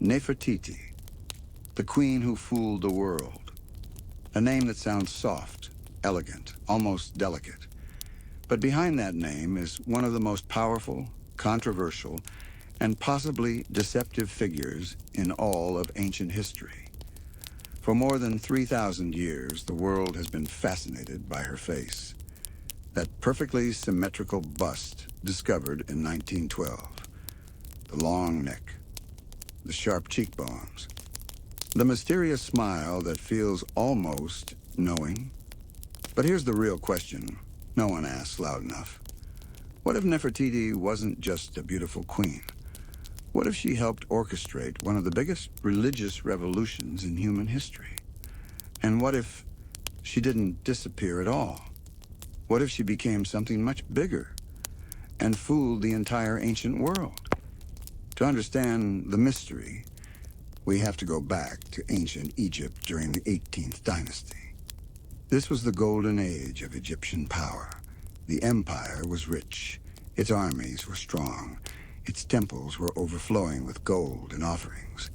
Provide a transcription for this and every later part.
Nefertiti, the queen who fooled the world. A name that sounds soft, elegant, almost delicate. But behind that name is one of the most powerful, controversial, and possibly deceptive figures in all of ancient history. For more than 3,000 years, the world has been fascinated by her face. That perfectly symmetrical bust discovered in 1912. The long neck, the sharp cheekbones, the mysterious smile that feels almost knowing. But here's the real question no one asks loud enough. What if Nefertiti wasn't just a beautiful queen? What if she helped orchestrate one of the biggest religious revolutions in human history? And what if she didn't disappear at all? What if she became something much bigger and fooled the entire ancient world? To understand the mystery, we have to go back to ancient Egypt during the 18th dynasty. This was the golden age of Egyptian power. The empire was rich, its armies were strong, its temples were overflowing with gold and offerings.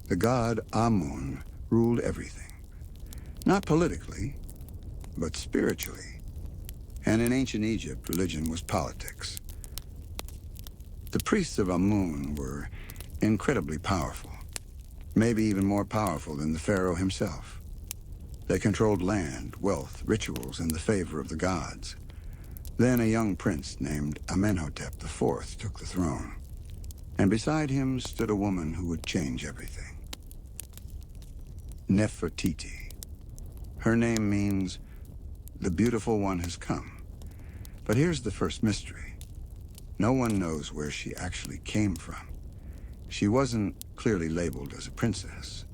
The god Amun ruled everything, not politically, but spiritually. And in ancient Egypt, religion was politics. The priests of Amun were incredibly powerful, maybe even more powerful than the Pharaoh himself. They controlled land, wealth, rituals, and the favor of the gods. Then a young prince named Amenhotep IV took the throne, and beside him stood a woman who would change everything. Nefertiti. Her name means, the beautiful one has come. But here's the first mystery. No one knows where she actually came from. She wasn't clearly labeled as a princess.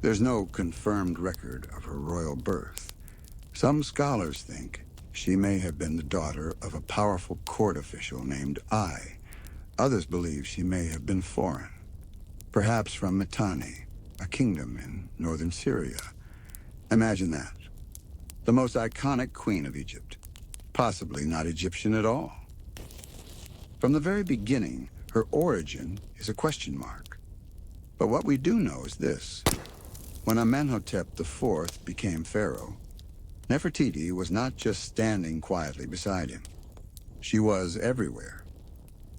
There's no confirmed record of her royal birth. Some scholars think she may have been the daughter of a powerful court official named Ai. Others believe she may have been foreign, perhaps from Mitanni, a kingdom in northern Syria. Imagine that. The most iconic queen of Egypt, possibly not Egyptian at all. From the very beginning, her origin is a question mark. But what we do know is this. When Amenhotep IV became pharaoh, Nefertiti was not just standing quietly beside him. She was everywhere.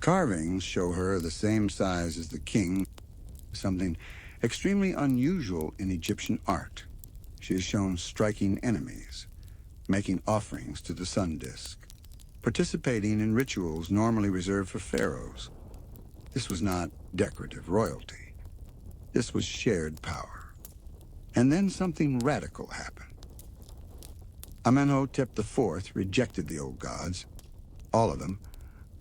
Carvings show her the same size as the king, something extremely unusual in Egyptian art. She is shown striking enemies, making offerings to the sun disk, participating in rituals normally reserved for pharaohs. This was not decorative royalty. This was shared power. And then something radical happened. Amenhotep IV rejected the old gods, all of them,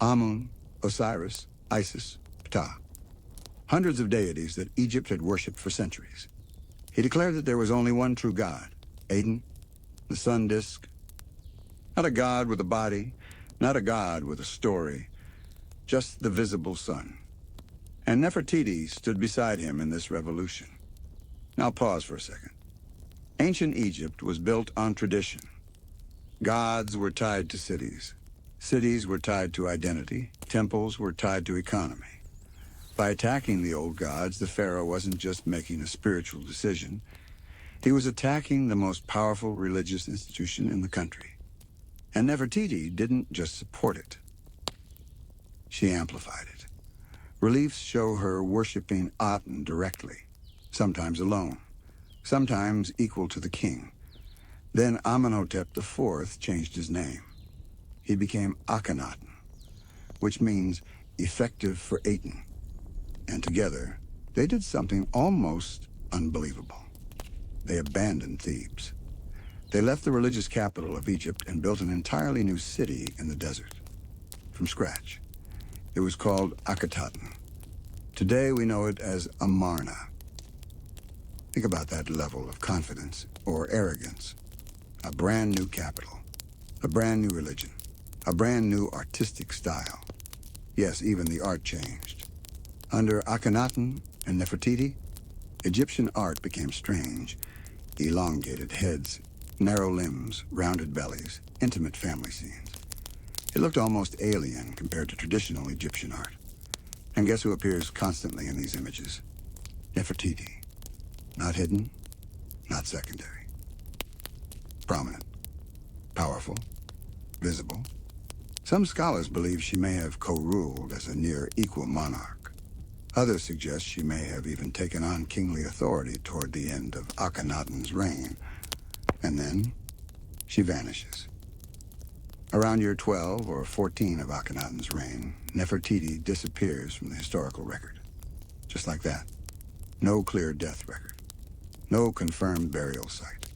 Amun, Osiris, Isis, Ptah, hundreds of deities that Egypt had worshipped for centuries. He declared that there was only one true god, Aten, the sun disk. Not a god with a body, not a god with a story, just the visible sun. And Nefertiti stood beside him in this revolution. Now pause for a second. Ancient Egypt was built on tradition. Gods were tied to cities. Cities were tied to identity. Temples were tied to economy. By attacking the old gods, the pharaoh wasn't just making a spiritual decision. He was attacking the most powerful religious institution in the country. And Nefertiti didn't just support it. She amplified it. Reliefs show her worshiping Aten directly, sometimes alone, sometimes equal to the king. Then Amenhotep IV changed his name. He became Akhenaten, which means effective for Aten. And together, they did something almost unbelievable. They abandoned Thebes. They left the religious capital of Egypt and built an entirely new city in the desert, from scratch. It was called Akhenaten. Today we know it as Amarna. Think about that level of confidence or arrogance. A brand new capital, a brand new religion, a brand new artistic style. Yes, even the art changed. Under Akhenaten and Nefertiti, Egyptian art became strange. Elongated heads, narrow limbs, rounded bellies, intimate family scenes. It looked almost alien compared to traditional Egyptian art. And guess who appears constantly in these images? Nefertiti. Not hidden, not secondary. Prominent, powerful, visible. Some scholars believe she may have co-ruled as a near-equal monarch. Others suggest she may have even taken on kingly authority toward the end of Akhenaten's reign. And then, she vanishes. Around year 12 or 14 of Akhenaten's reign, Nefertiti disappears from the historical record. Just like that. No clear death record. No confirmed burial site.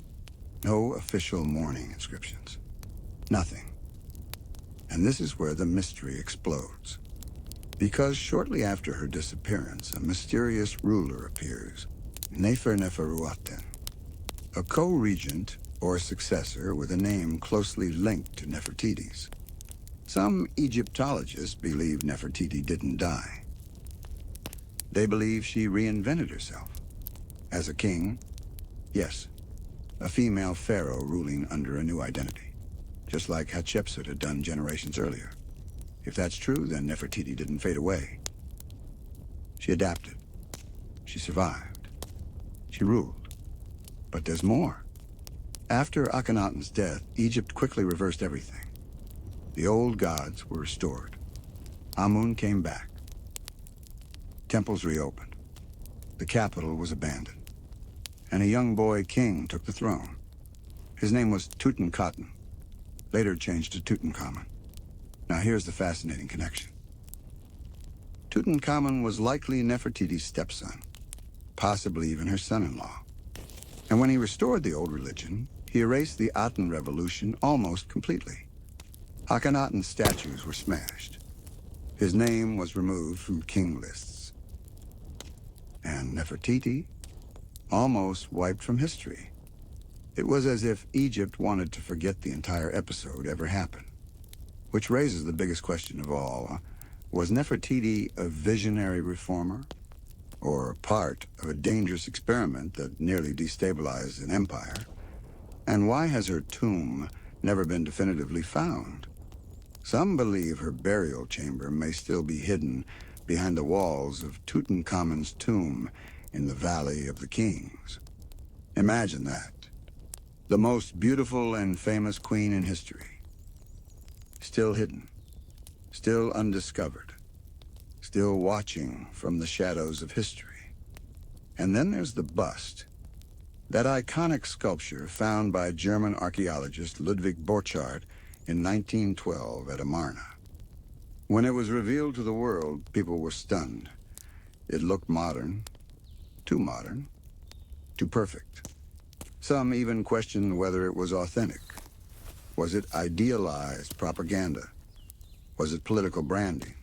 No official mourning inscriptions. Nothing. And this is where the mystery explodes. Because shortly after her disappearance, a mysterious ruler appears, Neferneferuaten, a co-regent or successor with a name closely linked to Nefertiti's. Some Egyptologists believe Nefertiti didn't die. They believe she reinvented herself. As a king, yes, a female pharaoh ruling under a new identity. Just like Hatshepsut had done generations earlier. If that's true, then Nefertiti didn't fade away. She adapted. She survived. She ruled. But there's more. After Akhenaten's death, Egypt quickly reversed everything. The old gods were restored. Amun came back. Temples reopened. The capital was abandoned. And a young boy king took the throne. His name was Tutankhaten. Later changed to Tutankhamun. Now here's the fascinating connection. Tutankhamun was likely Nefertiti's stepson, possibly even her son-in-law. And when he restored the old religion, he erased the Aten Revolution almost completely. Akhenaten's statues were smashed. His name was removed from king lists. And Nefertiti almost wiped from history. It was as if Egypt wanted to forget the entire episode ever happened. Which raises the biggest question of all. Was Nefertiti a visionary reformer? Or part of a dangerous experiment that nearly destabilized an empire? And why has her tomb never been definitively found? Some believe her burial chamber may still be hidden behind the walls of Tutankhamun's tomb in the Valley of the Kings. Imagine that. The most beautiful and famous queen in history. Still hidden. Still undiscovered. Still watching from the shadows of history. And then there's the bust. That iconic sculpture found by German archaeologist Ludwig Borchardt in 1912 at Amarna. When it was revealed to the world, people were stunned. It looked modern, too perfect. Some even questioned whether it was authentic. Was it idealized propaganda? Was it political branding?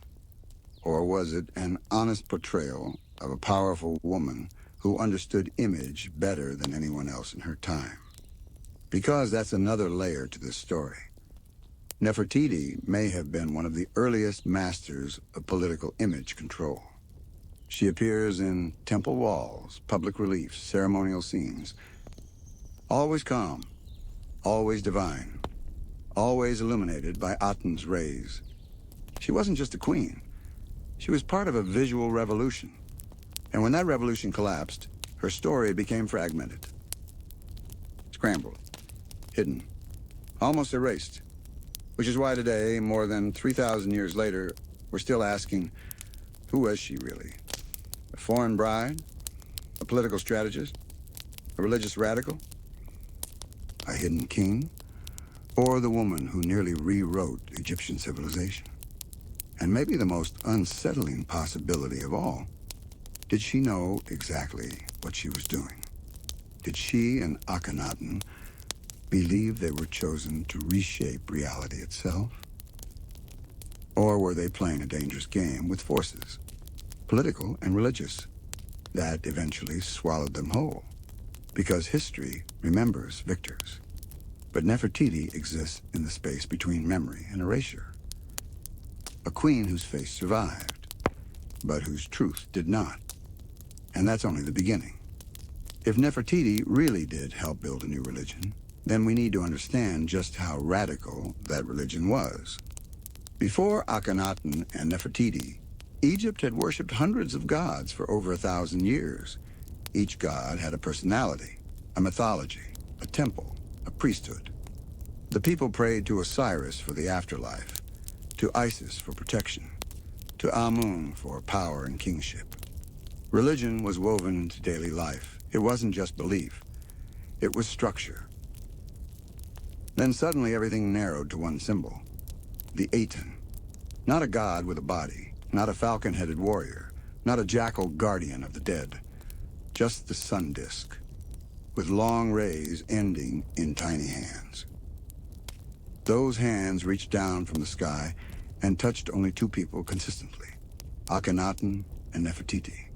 Or was it an honest portrayal of a powerful woman who understood image better than anyone else in her time? Because that's another layer to this story. Nefertiti may have been one of the earliest masters of political image control. She appears in temple walls, public reliefs, ceremonial scenes. Always calm, always divine, always illuminated by Aten's rays. She wasn't just a queen. She was part of a visual revolution. And when that revolution collapsed, her story became fragmented. Scrambled, hidden, almost erased. Which is why today, more than 3,000 years later, we're still asking, who was she really? A foreign bride? A political strategist? A religious radical? A hidden king? Or the woman who nearly rewrote Egyptian civilization? And maybe the most unsettling possibility of all, did she know exactly what she was doing? Did she and Akhenaten believe they were chosen to reshape reality itself? Or were they playing a dangerous game with forces, political and religious, that eventually swallowed them whole? Because history remembers victors. But Nefertiti exists in the space between memory and erasure. A queen whose face survived, but whose truth did not. And that's only the beginning. If Nefertiti really did help build a new religion, then we need to understand just how radical that religion was. Before Akhenaten and Nefertiti, Egypt had worshipped hundreds of gods for over 1,000 years, Each god had a personality, a mythology, a temple, a priesthood. The people prayed to Osiris for the afterlife, to Isis for protection, to Amun for power and kingship. Religion was woven into daily life. It wasn't just belief. It was structure. Then suddenly everything narrowed to one symbol, the Aten. Not a god with a body, not a falcon-headed warrior, not a jackal guardian of the dead. Just the sun disk, with long rays ending in tiny hands. Those hands reached down from the sky and touched only two people consistently, Akhenaten and Nefertiti.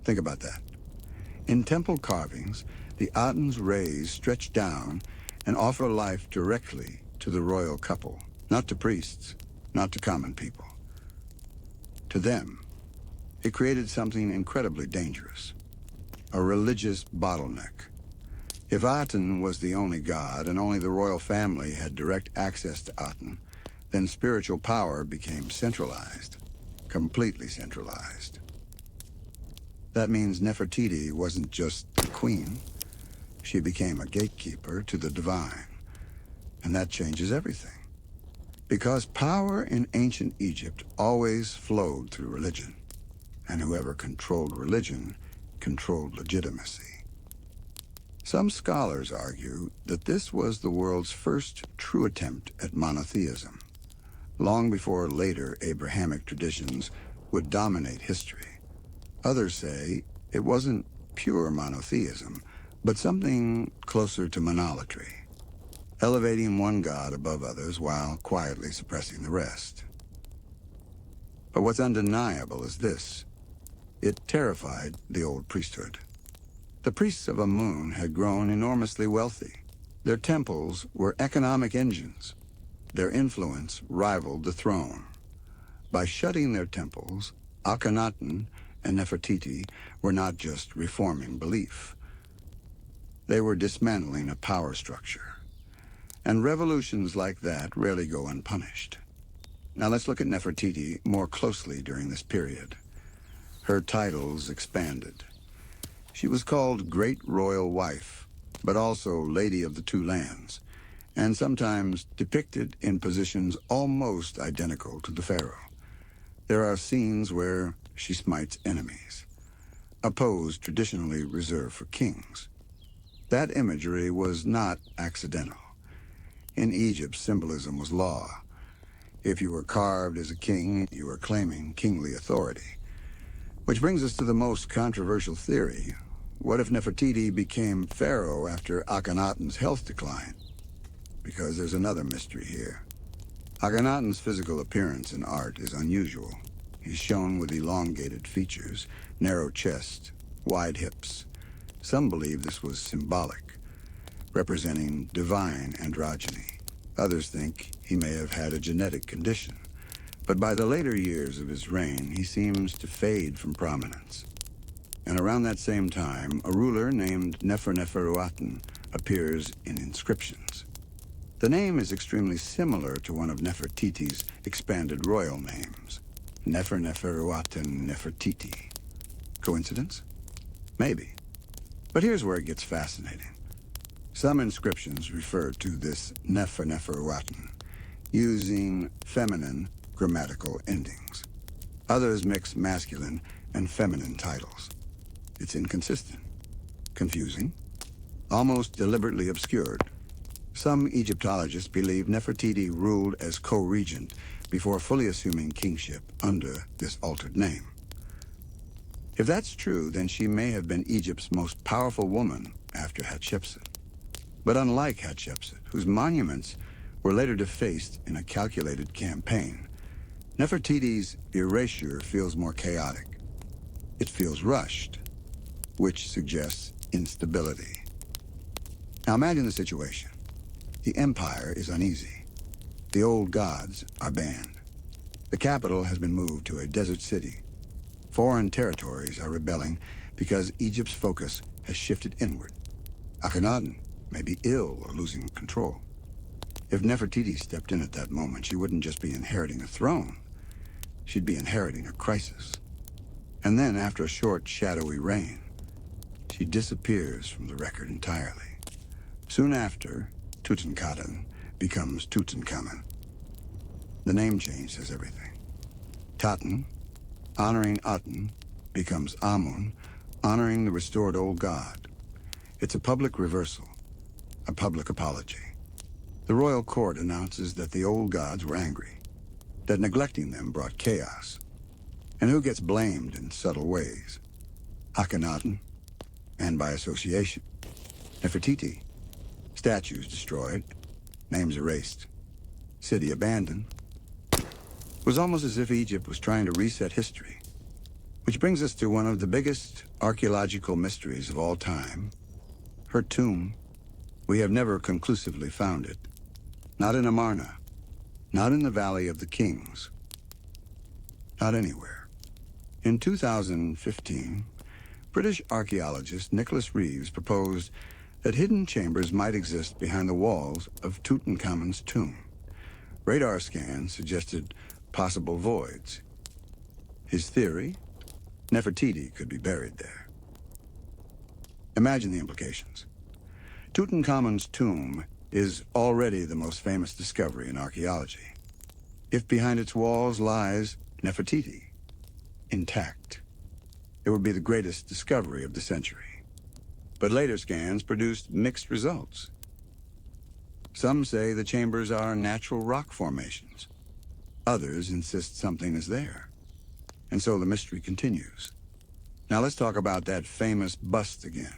Think about that. In temple carvings, the Aten's rays stretch down and offer life directly to the royal couple, not to priests, not to common people. To them, it created something incredibly dangerous, a religious bottleneck. If Aten was the only god and only the royal family had direct access to Aten, then spiritual power became centralized, completely centralized. That means Nefertiti wasn't just the queen. She became a gatekeeper to the divine. And that changes everything. Because power in ancient Egypt always flowed through religion. And whoever controlled religion controlled legitimacy. Some scholars argue that this was the world's first true attempt at monotheism, long before later Abrahamic traditions would dominate history. Others say it wasn't pure monotheism, but something closer to monolatry, elevating one god above others while quietly suppressing the rest. But what's undeniable is this. It terrified the old priesthood. The priests of Amun had grown enormously wealthy. Their temples were economic engines. Their influence rivaled the throne. By shutting their temples, Akhenaten and Nefertiti were not just reforming belief. They were dismantling a power structure. And revolutions like that rarely go unpunished. Now let's look at Nefertiti more closely during this period. Her titles expanded. She was called Great Royal Wife, but also Lady of the Two Lands, and sometimes depicted in positions almost identical to the Pharaoh. There are scenes where she smites enemies, a pose traditionally reserved for kings. That imagery was not accidental. In Egypt, symbolism was law. If you were carved as a king, you were claiming kingly authority. Which brings us to the most controversial theory. What if Nefertiti became Pharaoh after Akhenaten's health declined? Because there's another mystery here. Akhenaten's physical appearance in art is unusual. He's shown with elongated features, narrow chest, wide hips. Some believe this was symbolic, representing divine androgyny. Others think he may have had a genetic condition. But by the later years of his reign, he seems to fade from prominence. And around that same time, a ruler named Neferneferuaten appears in inscriptions. The name is extremely similar to one of Nefertiti's expanded royal names, Neferneferuaten Nefertiti. Coincidence? Maybe. But here's where it gets fascinating. Some inscriptions refer to this Neferneferuaten using feminine grammatical endings. Others mix masculine and feminine titles. It's inconsistent, confusing, almost deliberately obscured. Some Egyptologists believe Nefertiti ruled as co-regent before fully assuming kingship under this altered name. If that's true, then she may have been Egypt's most powerful woman after Hatshepsut. But unlike Hatshepsut, whose monuments were later defaced in a calculated campaign, Nefertiti's erasure feels more chaotic. It feels rushed, which suggests instability. Now imagine the situation. The empire is uneasy. The old gods are banned. The capital has been moved to a desert city. Foreign territories are rebelling because Egypt's focus has shifted inward. Akhenaten may be ill or losing control. If Nefertiti stepped in at that moment, she wouldn't just be inheriting a throne. She'd be inheriting a crisis. And then, after a short, shadowy reign, she disappears from the record entirely. Soon after, Tutankhaten becomes Tutankhamen. The name change says everything. Taten, honoring Aten, becomes Amun, honoring the restored old god. It's a public reversal, a public apology. The royal court announces that the old gods were angry, that neglecting them brought chaos. And who gets blamed in subtle ways? Akhenaten, and by association, Nefertiti. Statues destroyed, names erased, city abandoned. It was almost as if Egypt was trying to reset history. Which brings us to one of the biggest archaeological mysteries of all time. Her tomb. We have never conclusively found it. Not in Amarna. Not in the Valley of the Kings. Not anywhere. In 2015, British archaeologist Nicholas Reeves proposed that hidden chambers might exist behind the walls of Tutankhamun's tomb. Radar scans suggested possible voids. His theory? Nefertiti could be buried there. Imagine the implications. Tutankhamun's tomb is already the most famous discovery in archaeology. If behind its walls lies Nefertiti, intact, it would be the greatest discovery of the century. But later scans produced mixed results. Some say the chambers are natural rock formations. Others insist something is there. And so the mystery continues. Now let's talk about that famous bust again.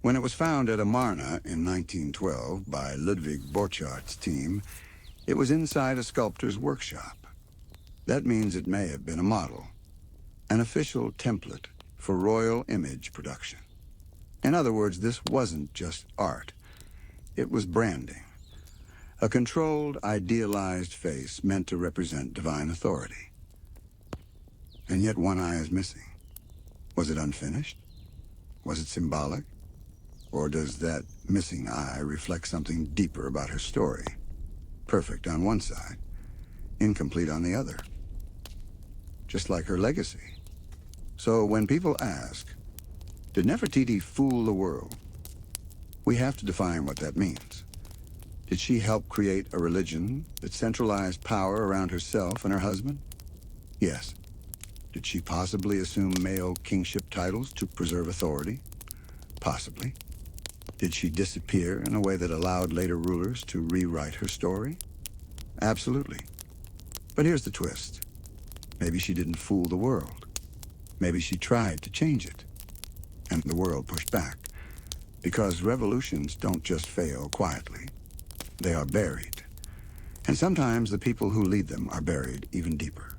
When it was found at Amarna in 1912 by Ludwig Borchardz's team, it was inside a sculptor's workshop. That means it may have been a model, an official template for royal image production. In other words, this wasn't just art. It was branding. A controlled, idealized face meant to represent divine authority. And yet one eye is missing. Was it unfinished? Was it symbolic? Or does that missing eye reflect something deeper about her story? Perfect on one side, incomplete on the other. Just like her legacy. So when people ask, did Nefertiti fool the world? We have to define what that means. Did she help create a religion that centralized power around herself and her husband? Yes. Did she possibly assume male kingship titles to preserve authority? Possibly. Did she disappear in a way that allowed later rulers to rewrite her story? Absolutely. But here's the twist. Maybe she didn't fool the world. Maybe she tried to change it. And the world pushed back. Because revolutions don't just fail quietly. They are buried. And sometimes the people who lead them are buried even deeper.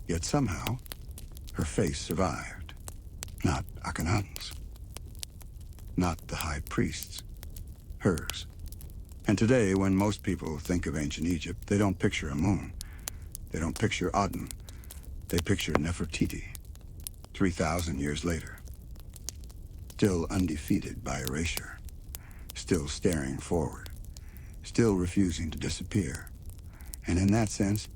Yet somehow, her face survived. Not Akhenaten's. Not the high priest's. Hers. And today, when most people think of ancient Egypt, they don't picture Amun. They don't picture Aten. They picture Nefertiti. 3,000 years later. Still undefeated by erasure. Still staring forward. Still refusing to disappear. And in that sense,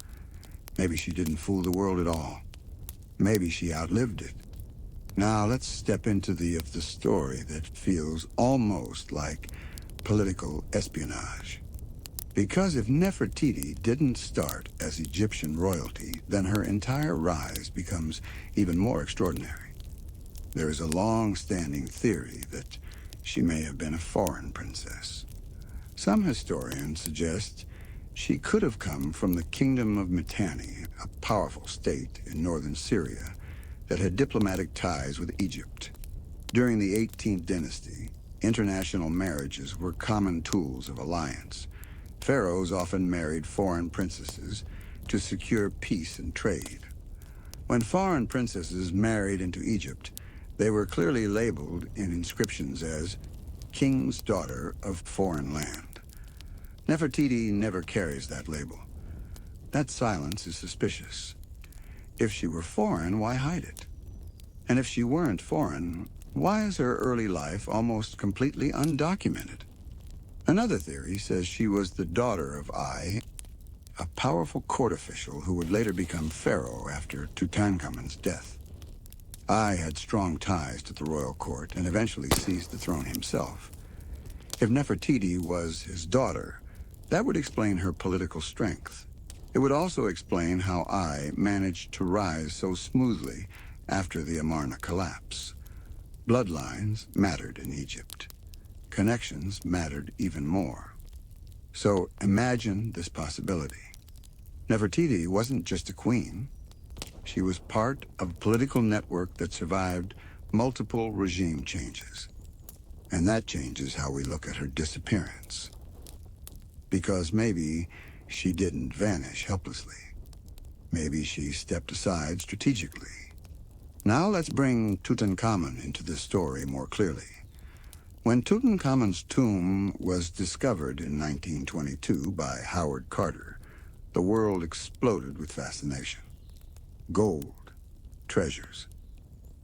maybe she didn't fool the world at all. Maybe she outlived it. Now let's step into the story that feels almost like political espionage. Because if Nefertiti didn't start as Egyptian royalty, then her entire rise becomes even more extraordinary. There is a long-standing theory that she may have been a foreign princess. Some historians suggest she could have come from the Kingdom of Mitanni, a powerful state in northern Syria that had diplomatic ties with Egypt. During the 18th dynasty, international marriages were common tools of alliance. Pharaohs often married foreign princesses to secure peace and trade. When foreign princesses married into Egypt, they were clearly labeled in inscriptions as king's daughter of foreign land. Nefertiti never carries that label. That silence is suspicious. If she were foreign, why hide it? And if she weren't foreign, why is her early life almost completely undocumented? Another theory says she was the daughter of Ai, a powerful court official who would later become pharaoh after Tutankhamun's death. I had strong ties to the royal court and eventually seized the throne himself. If Nefertiti was his daughter, that would explain her political strength. It would also explain how I managed to rise so smoothly after the Amarna collapse. Bloodlines mattered in Egypt. Connections mattered even more. So imagine this possibility. Nefertiti wasn't just a queen. She was part of a political network that survived multiple regime changes. And that changes how we look at her disappearance. Because maybe she didn't vanish helplessly. Maybe she stepped aside strategically. Now let's bring Tutankhamun into this story more clearly. When Tutankhamun's tomb was discovered in 1922 by Howard Carter, the world exploded with fascination. Gold, treasures,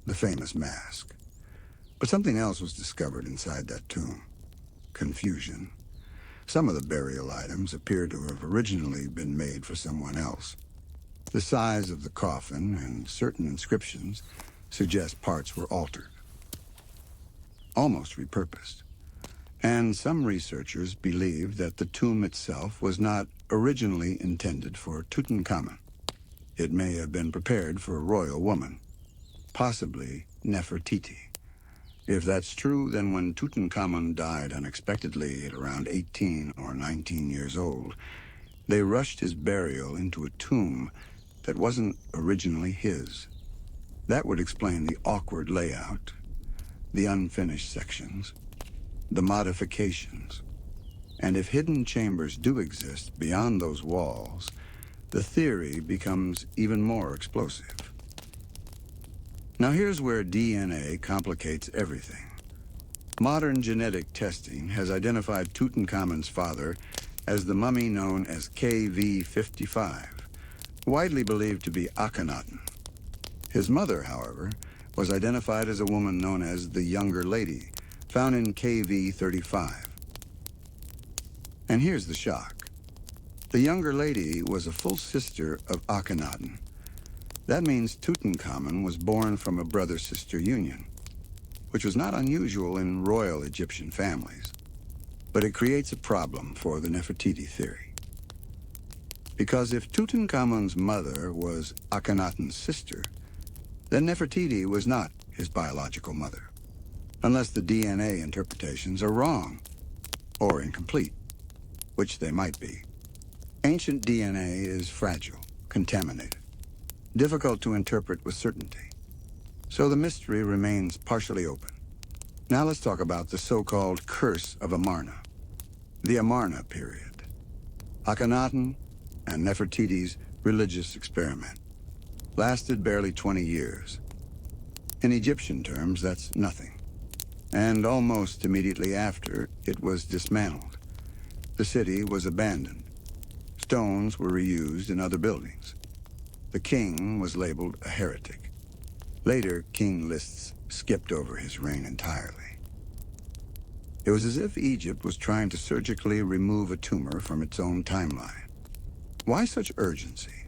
the famous mask. But something else was discovered inside that tomb. Confusion. Some of the burial items appear to have originally been made for someone else. The size of the coffin and certain inscriptions suggest parts were altered, almost repurposed. And some researchers believe that the tomb itself was not originally intended for Tutankhamun. It may have been prepared for a royal woman, possibly Nefertiti. If that's true, then when Tutankhamun died unexpectedly at around 18 or 19 years old, they rushed his burial into a tomb that wasn't originally his. That would explain the awkward layout, the unfinished sections, the modifications. And if hidden chambers do exist beyond those walls, the theory becomes even more explosive. Now here's where DNA complicates everything. Modern genetic testing has identified Tutankhamun's father as the mummy known as KV-55, widely believed to be Akhenaten. His mother, however, was identified as a woman known as the Younger Lady, found in KV-35. And here's the shock. The Younger Lady was a full sister of Akhenaten. That means Tutankhamun was born from a brother-sister union, which was not unusual in royal Egyptian families. But it creates a problem for the Nefertiti theory. Because if Tutankhamun's mother was Akhenaten's sister, then Nefertiti was not his biological mother, unless the DNA interpretations are wrong or incomplete, which they might be. Ancient DNA is fragile, contaminated, difficult to interpret with certainty. So the mystery remains partially open. Now let's talk about the so-called Curse of Amarna, the Amarna period. Akhenaten and Nefertiti's religious experiment lasted barely 20 years. In Egyptian terms, that's nothing. And almost immediately after, it was dismantled. The city was abandoned. Stones were reused in other buildings. The king was labeled a heretic. Later, king lists skipped over his reign entirely. It was as if Egypt was trying to surgically remove a tumor from its own timeline. Why such urgency?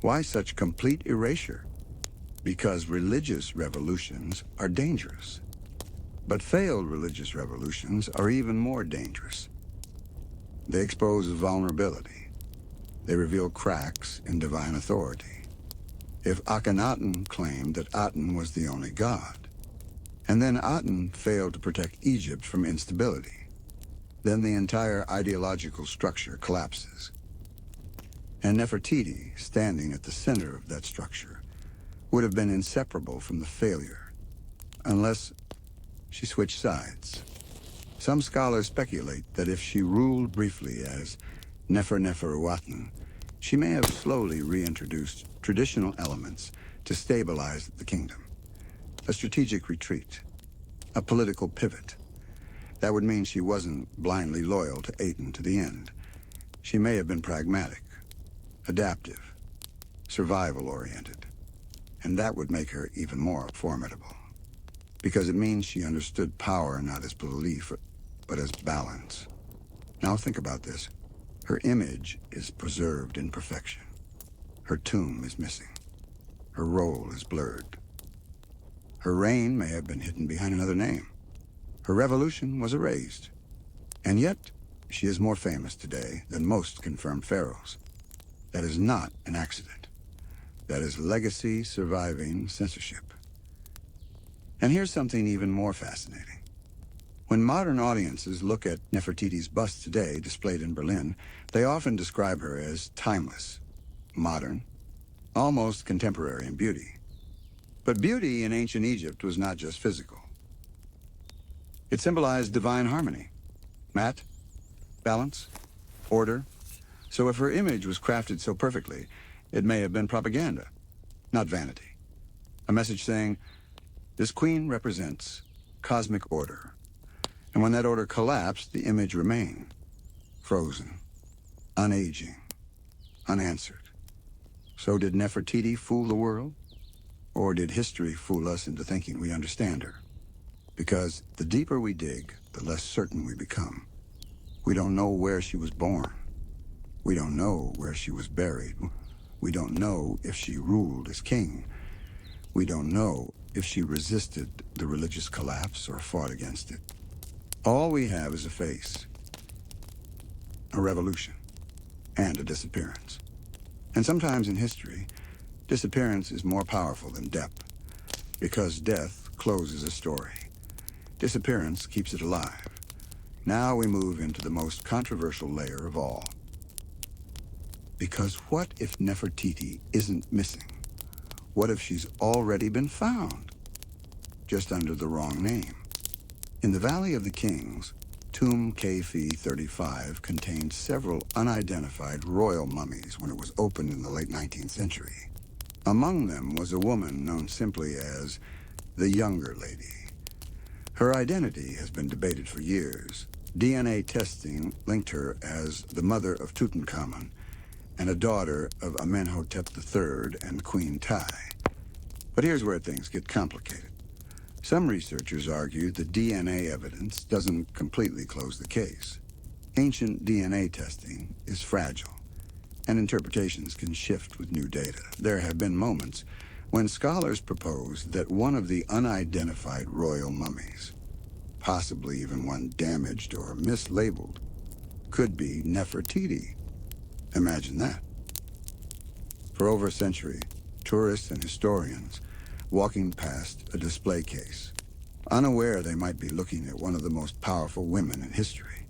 Why such complete erasure? Because religious revolutions are dangerous. But failed religious revolutions are even more dangerous. They expose vulnerability. They reveal cracks in divine authority. If Akhenaten claimed that Aten was the only god, and then Aten failed to protect Egypt from instability, then the entire ideological structure collapses. And Nefertiti, standing at the center of that structure, would have been inseparable from the failure, unless she switched sides. Some scholars speculate that if she ruled briefly as Neferneferuaten, she may have slowly reintroduced traditional elements to stabilize the kingdom. A strategic retreat, a political pivot. That would mean she wasn't blindly loyal to Aten to the end. She may have been pragmatic, adaptive, survival-oriented. And that would make her even more formidable. Because it means she understood power not as belief, but as balance. Now think about this. Her image is preserved in perfection. Her tomb is missing. Her role is blurred. Her reign may have been hidden behind another name. Her revolution was erased. And yet, she is more famous today than most confirmed pharaohs. That is not an accident. That is legacy surviving censorship. And here's something even more fascinating. When modern audiences look at Nefertiti's bust today, displayed in Berlin, they often describe her as timeless, modern, almost contemporary in beauty. But beauty in ancient Egypt was not just physical. It symbolized divine harmony, matte, balance, order. So if her image was crafted so perfectly, it may have been propaganda, not vanity. A message saying, this queen represents cosmic order. And when that order collapsed, the image remained, frozen, unaging, unanswered. So did Nefertiti fool the world? Or did history fool us into thinking we understand her? Because the deeper we dig, the less certain we become. We don't know where she was born. We don't know where she was buried. We don't know if she ruled as king. We don't know if she resisted the religious collapse or fought against it. All we have is a face, a revolution, and a disappearance. And sometimes in history, disappearance is more powerful than depth, because death closes a story. Disappearance keeps it alive. Now we move into the most controversial layer of all. Because what if Nefertiti isn't missing? What if she's already been found, just under the wrong name? In the Valley of the Kings, Tomb KF 35 contained several unidentified royal mummies when it was opened in the late 19th century. Among them was a woman known simply as the Younger Lady. Her identity has been debated for years. DNA testing linked her as the mother of Tutankhamun and a daughter of Amenhotep III and Queen Tai. But here's where things get complicated. Some researchers argue the DNA evidence doesn't completely close the case. Ancient DNA testing is fragile, and interpretations can shift with new data. There have been moments when scholars proposed that one of the unidentified royal mummies, possibly even one damaged or mislabeled, could be Nefertiti. Imagine that. For over a century, tourists and historians walking past a display case, unaware they might be looking at one of the most powerful women in history.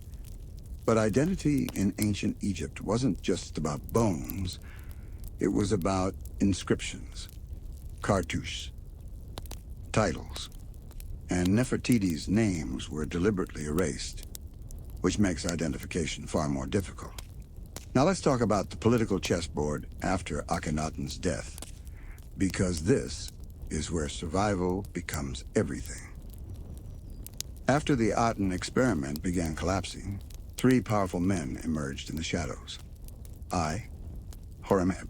But identity in ancient Egypt wasn't just about bones. It was about inscriptions, cartouches, titles, and Nefertiti's names were deliberately erased, which makes identification far more difficult. Now let's talk about the political chessboard after Akhenaten's death, because this is where survival becomes everything. After the Aten experiment began collapsing, three powerful men emerged in the shadows. I, Horemheb,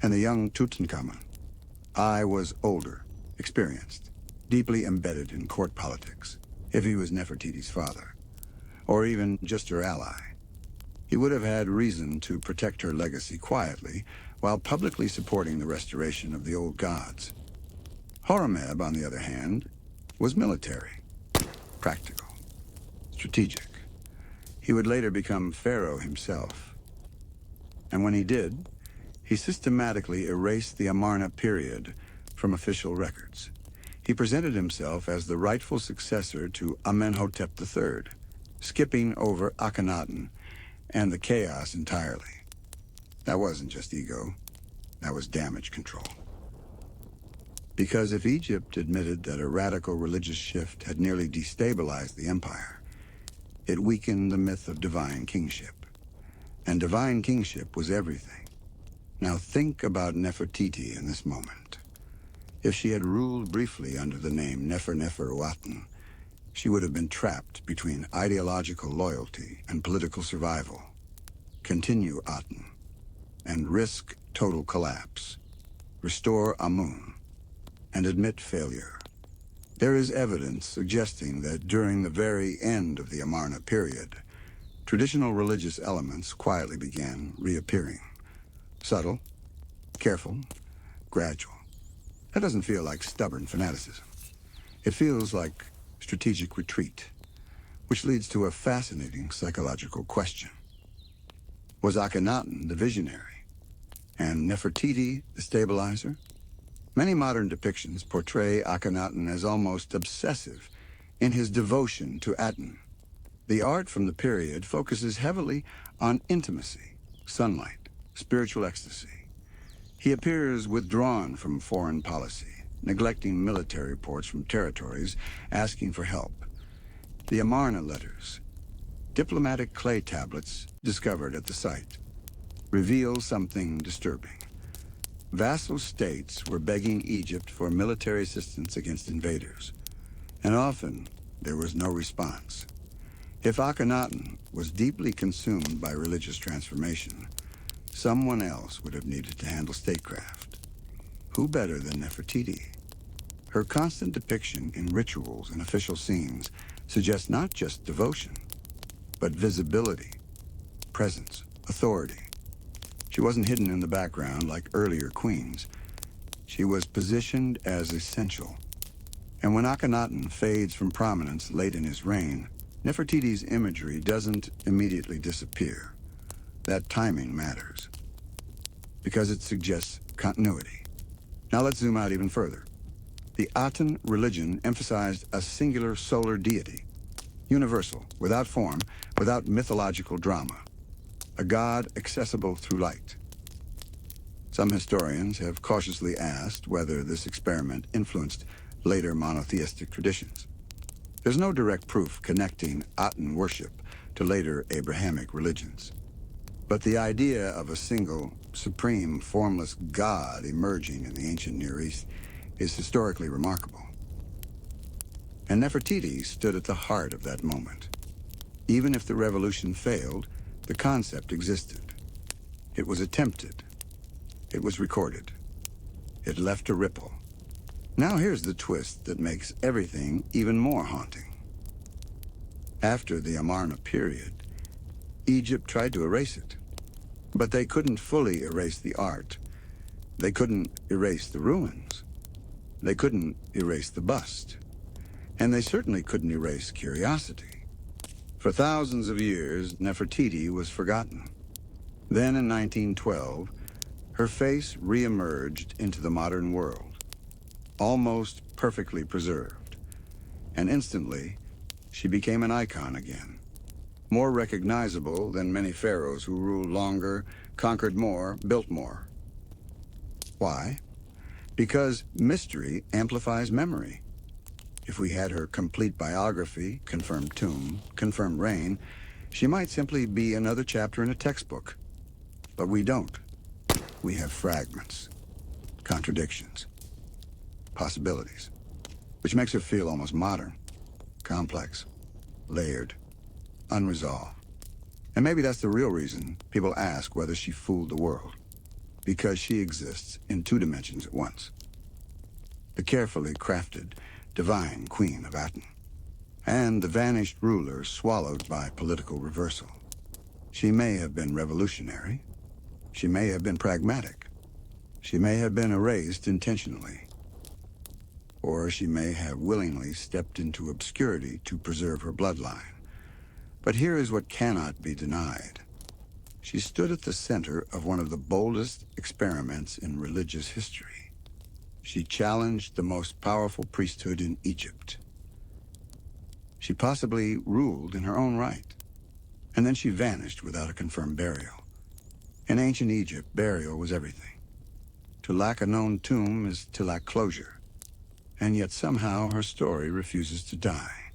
and the young Tutankhamun. I was older, experienced, deeply embedded in court politics, if he was Nefertiti's father, or even just her ally. He would have had reason to protect her legacy quietly, while publicly supporting the restoration of the old gods. Horemheb, on the other hand, was military, practical, strategic. He would later become Pharaoh himself. And when he did, he systematically erased the Amarna period from official records. He presented himself as the rightful successor to Amenhotep III, skipping over Akhenaten and the chaos entirely. That wasn't just ego, that was damage control. Because if Egypt admitted that a radical religious shift had nearly destabilized the empire, it weakened the myth of divine kingship. And divine kingship was everything. Now think about Nefertiti in this moment. If she had ruled briefly under the name Neferneferuaten, she would have been trapped between ideological loyalty and political survival. Continue Aten, and risk total collapse. Restore Amun, and admit failure. There is evidence suggesting that during the very end of the Amarna period, traditional religious elements quietly began reappearing. Subtle, careful, gradual. That doesn't feel like stubborn fanaticism. It feels like strategic retreat, which leads to a fascinating psychological question. Was Akhenaten the visionary, and Nefertiti the stabilizer? Many modern depictions portray Akhenaten as almost obsessive in his devotion to Aten. The art from the period focuses heavily on intimacy, sunlight, spiritual ecstasy. He appears withdrawn from foreign policy, neglecting military reports from territories asking for help. The Amarna letters, diplomatic clay tablets discovered at the site, reveal something disturbing. Vassal states were begging Egypt for military assistance against invaders, and often there was no response. If Akhenaten was deeply consumed by religious transformation, someone else would have needed to handle statecraft. Who better than Nefertiti? Her constant depiction in rituals and official scenes suggests not just devotion, but visibility, presence, authority. She wasn't hidden in the background like earlier queens. She was positioned as essential. And when Akhenaten fades from prominence late in his reign, Nefertiti's imagery doesn't immediately disappear. That timing matters, because it suggests continuity. Now let's zoom out even further. The Aten religion emphasized a singular solar deity, universal, without form, without mythological drama. A god accessible through light. Some historians have cautiously asked whether this experiment influenced later monotheistic traditions. There's no direct proof connecting Aten worship to later Abrahamic religions. But the idea of a single, supreme, formless god emerging in the ancient Near East is historically remarkable. And Nefertiti stood at the heart of that moment. Even if the revolution failed, the concept existed. It was attempted. It was recorded. It left a ripple. Now here's the twist that makes everything even more haunting. After the Amarna period, Egypt tried to erase it. But they couldn't fully erase the art. They couldn't erase the ruins. They couldn't erase the bust. And they certainly couldn't erase curiosity. For thousands of years, Nefertiti was forgotten. Then in 1912, her face re-emerged into the modern world, almost perfectly preserved. And instantly, she became an icon again, more recognizable than many pharaohs who ruled longer, conquered more, built more. Why? Because mystery amplifies memory. If we had her complete biography, confirmed tomb, confirmed reign, she might simply be another chapter in a textbook. But we don't. We have fragments, contradictions, possibilities, which makes her feel almost modern, complex, layered, unresolved. And maybe that's the real reason people ask whether she fooled the world. Because she exists in two dimensions at once. The carefully crafted, divine queen of Aten, and the vanished ruler swallowed by political reversal. She may have been revolutionary. She may have been pragmatic. She may have been erased intentionally. Or she may have willingly stepped into obscurity to preserve her bloodline. But here is what cannot be denied. She stood at the center of one of the boldest experiments in religious history. She challenged the most powerful priesthood in Egypt. She possibly ruled in her own right. And then she vanished without a confirmed burial. In ancient Egypt, burial was everything. To lack a known tomb is to lack closure. And yet somehow her story refuses to die.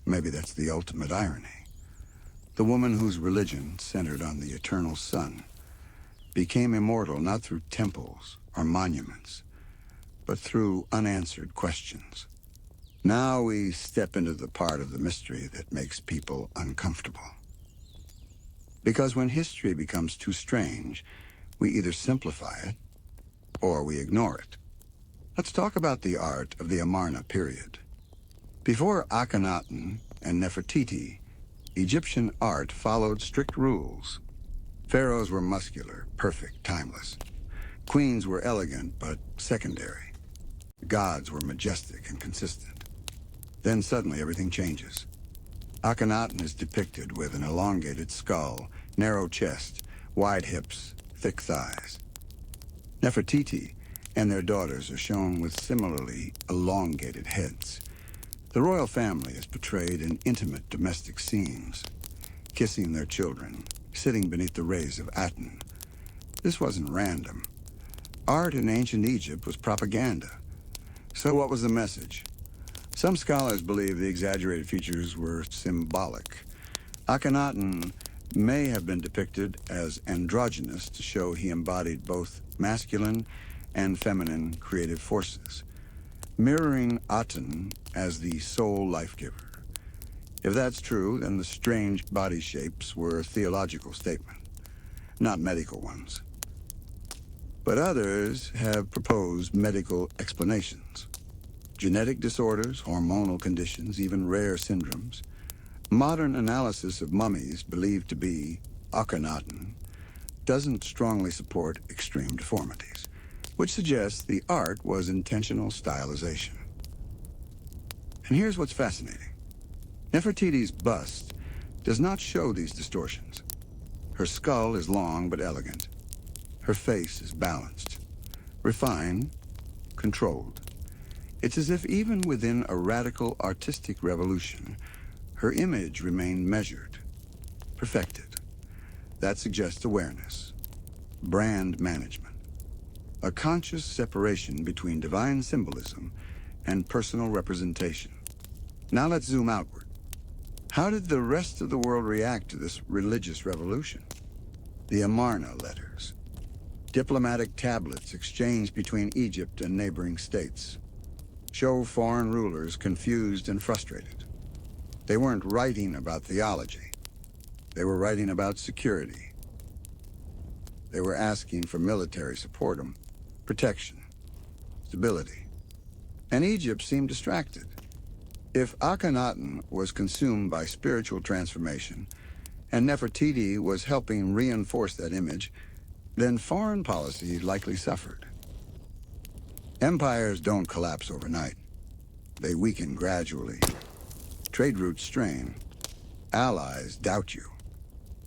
Maybe that's the ultimate irony. The woman whose religion centered on the eternal sun became immortal not through temples or monuments, but through unanswered questions. Now we step into the part of the mystery that makes people uncomfortable. Because when history becomes too strange, we either simplify it or we ignore it. Let's talk about the art of the Amarna period. Before Akhenaten and Nefertiti, Egyptian art followed strict rules. Pharaohs were muscular, perfect, timeless. Queens were elegant, but secondary. The gods were majestic and consistent. Then suddenly everything changes. Akhenaten is depicted with an elongated skull, narrow chest, wide hips, thick thighs. Nefertiti and their daughters are shown with similarly elongated heads. The royal family is portrayed in intimate domestic scenes, kissing their children, sitting beneath the rays of Aten. This wasn't random. Art in ancient Egypt was propaganda. So what was the message? Some scholars believe the exaggerated features were symbolic. Akhenaten may have been depicted as androgynous to show he embodied both masculine and feminine creative forces, mirroring Aten as the sole life-giver. If that's true, then the strange body shapes were a theological statement, not medical ones. But others have proposed medical explanations. Genetic disorders, hormonal conditions, even rare syndromes. Modern analysis of mummies believed to be Akhenaten doesn't strongly support extreme deformities, which suggests the art was intentional stylization. And here's what's fascinating. Nefertiti's bust does not show these distortions. Her skull is long but elegant. Her face is balanced, refined, controlled. It's as if even within a radical artistic revolution, her image remained measured, perfected. That suggests awareness, brand management, a conscious separation between divine symbolism and personal representation. Now let's zoom outward. How did the rest of the world react to this religious revolution? The Amarna letters, diplomatic tablets exchanged between Egypt and neighboring states, show foreign rulers confused and frustrated. They weren't writing about theology. They were writing about security. They were asking for military support, protection, stability. And Egypt seemed distracted. If Akhenaten was consumed by spiritual transformation, and Nefertiti was helping reinforce that image, then foreign policy likely suffered. Empires don't collapse overnight. They weaken gradually. Trade routes strain. Allies doubt you.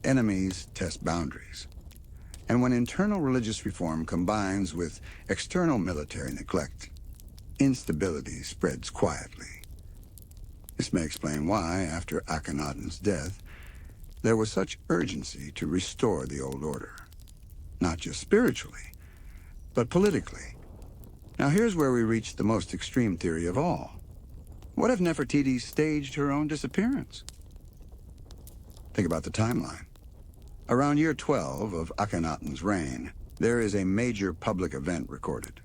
Enemies test boundaries. And when internal religious reform combines with external military neglect, instability spreads quietly. This may explain why, after Akhenaten's death, there was such urgency to restore the old order. Not just spiritually, but politically. Now here's where we reach the most extreme theory of all. What if Nefertiti staged her own disappearance? Think about the timeline. Around year 12 of Akhenaten's reign, there is a major public event recorded.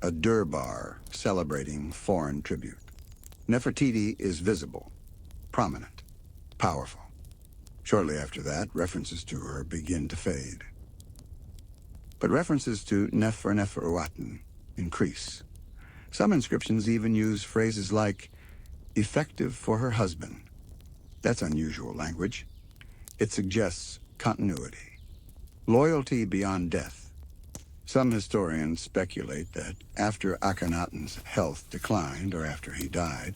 A durbar celebrating foreign tribute. Nefertiti is visible, prominent, powerful. Shortly after that, references to her begin to fade. But references to Neferneferuaten increase. Some inscriptions even use phrases like, effective for her husband. That's unusual language. It suggests continuity, loyalty beyond death. Some historians speculate that after Akhenaten's health declined, or after he died,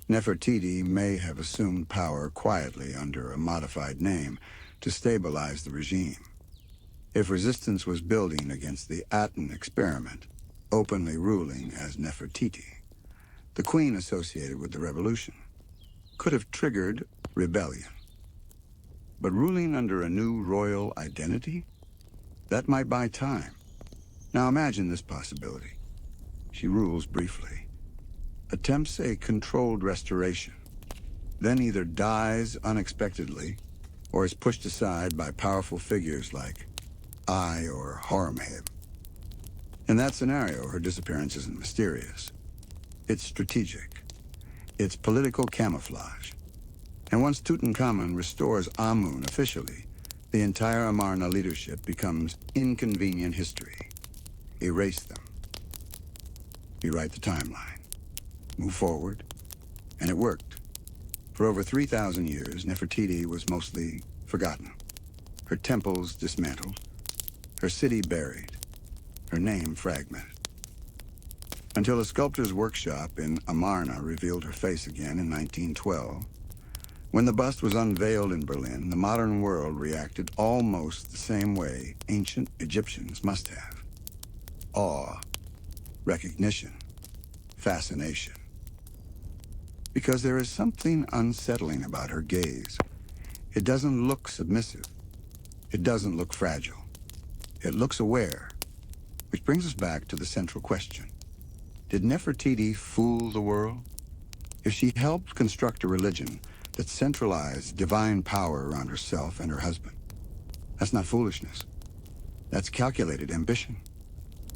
Nefertiti may have assumed power quietly under a modified name to stabilize the regime. If resistance was building against the Aten experiment, openly ruling as Nefertiti, the queen associated with the revolution could have triggered rebellion. But ruling under a new royal identity? That might buy time. Now imagine this possibility. She rules briefly, attempts a controlled restoration, then either dies unexpectedly or is pushed aside by powerful figures like Ai or Horemheb. In that scenario, her disappearance isn't mysterious. It's strategic. It's political camouflage. And once Tutankhamun restores Amun officially, the entire Amarna leadership becomes inconvenient history. Erase them. Rewrite the timeline. Move forward. And it worked. For over 3,000 years, Nefertiti was mostly forgotten. Her temples dismantled. Her city buried. Her name fragmented. until a sculptor's workshop in Amarna revealed her face again in 1912. When the bust was unveiled in Berlin, the modern world reacted almost the same way ancient Egyptians must have. Awe, recognition, fascination. Because there is something unsettling about her gaze. It doesn't look submissive. It doesn't look fragile. It looks aware, which brings us back to the central question. Did Nefertiti fool the world? If she helped construct a religion that centralized divine power around herself and her husband, that's not foolishness. That's calculated ambition.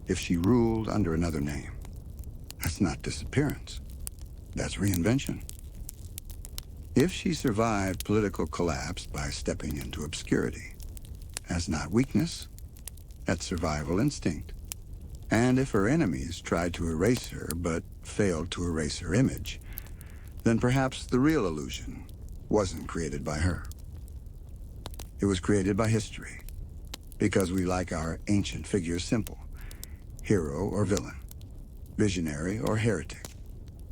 If she ruled under another name, that's not disappearance. That's reinvention. If she survived political collapse by stepping into obscurity, that's not weakness. That's survival instinct. And if her enemies tried to erase her but failed to erase her image, then perhaps the real illusion wasn't created by her. It was created by history, because we like our ancient figures simple: hero or villain, visionary or heretic,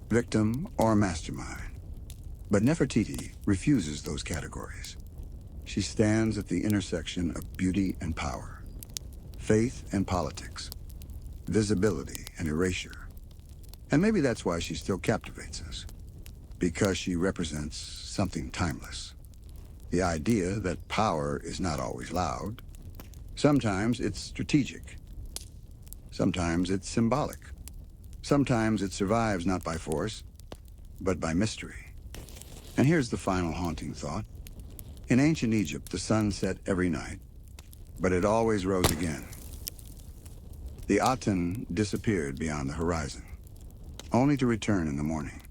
victim or mastermind. But Nefertiti refuses those categories. She stands at the intersection of beauty and power, faith and politics, visibility and erasure. And maybe that's why she still captivates us, because she represents something timeless. The idea that power is not always loud. Sometimes it's strategic. Sometimes it's symbolic. Sometimes it survives not by force, but by mystery. And here's the final haunting thought. In ancient Egypt, the sun set every night, but it always rose again. The Aten disappeared beyond the horizon, only to return in the morning.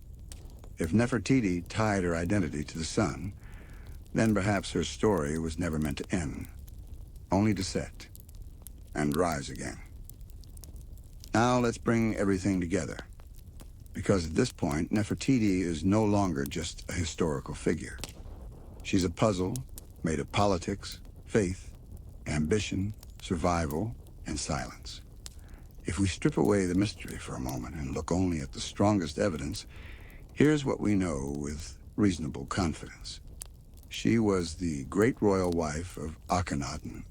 If Nefertiti tied her identity to the sun, then perhaps her story was never meant to end, only to set and rise again. Now let's bring everything together, because at this point, Nefertiti is no longer just a historical figure. She's a puzzle made of politics, faith, ambition, survival, and silence. If we strip away the mystery for a moment and look only at the strongest evidence, here's what we know with reasonable confidence. She was the great royal wife of Akhenaten.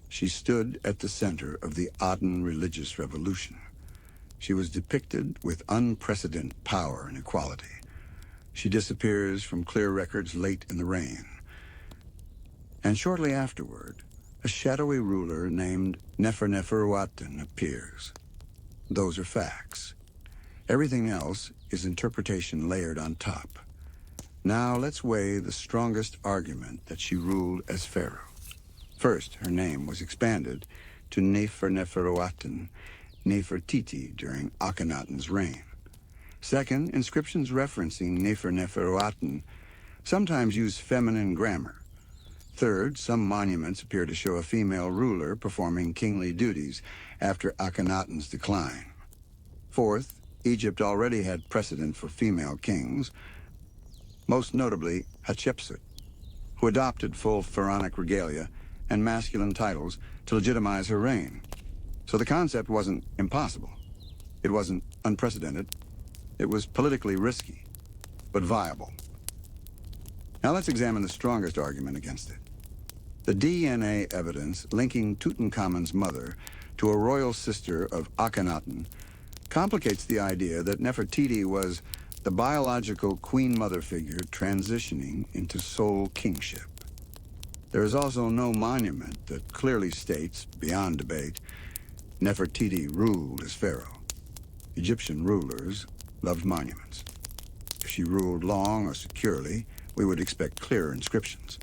She stood at the center of the Aten religious revolution. She was depicted with unprecedented power and equality. She disappears from clear records late in the reign. And shortly afterward, a shadowy ruler named Neferneferuaten appears. Those are facts. Everything else is interpretation layered on top. Now let's weigh the strongest argument that she ruled as Pharaoh. First, her name was expanded to Neferneferuaten, Nefertiti during Akhenaten's reign. Second, inscriptions referencing Neferneferuaten sometimes use feminine grammar. Third, some monuments appear to show a female ruler performing kingly duties after Akhenaten's decline. Fourth, Egypt already had precedent for female kings, most notably Hatshepsut, who adopted full pharaonic regalia and masculine titles to legitimize her reign. So the concept wasn't impossible. It wasn't unprecedented. It was politically risky, but viable. Now let's examine the strongest argument against it. The DNA evidence linking Tutankhamun's mother to a royal sister of Akhenaten complicates the idea that Nefertiti was the biological queen mother figure transitioning into sole kingship. There is also no monument that clearly states, beyond debate, Nefertiti ruled as pharaoh. Egyptian rulers loved monuments. If she ruled long or securely, we would expect clearer inscriptions.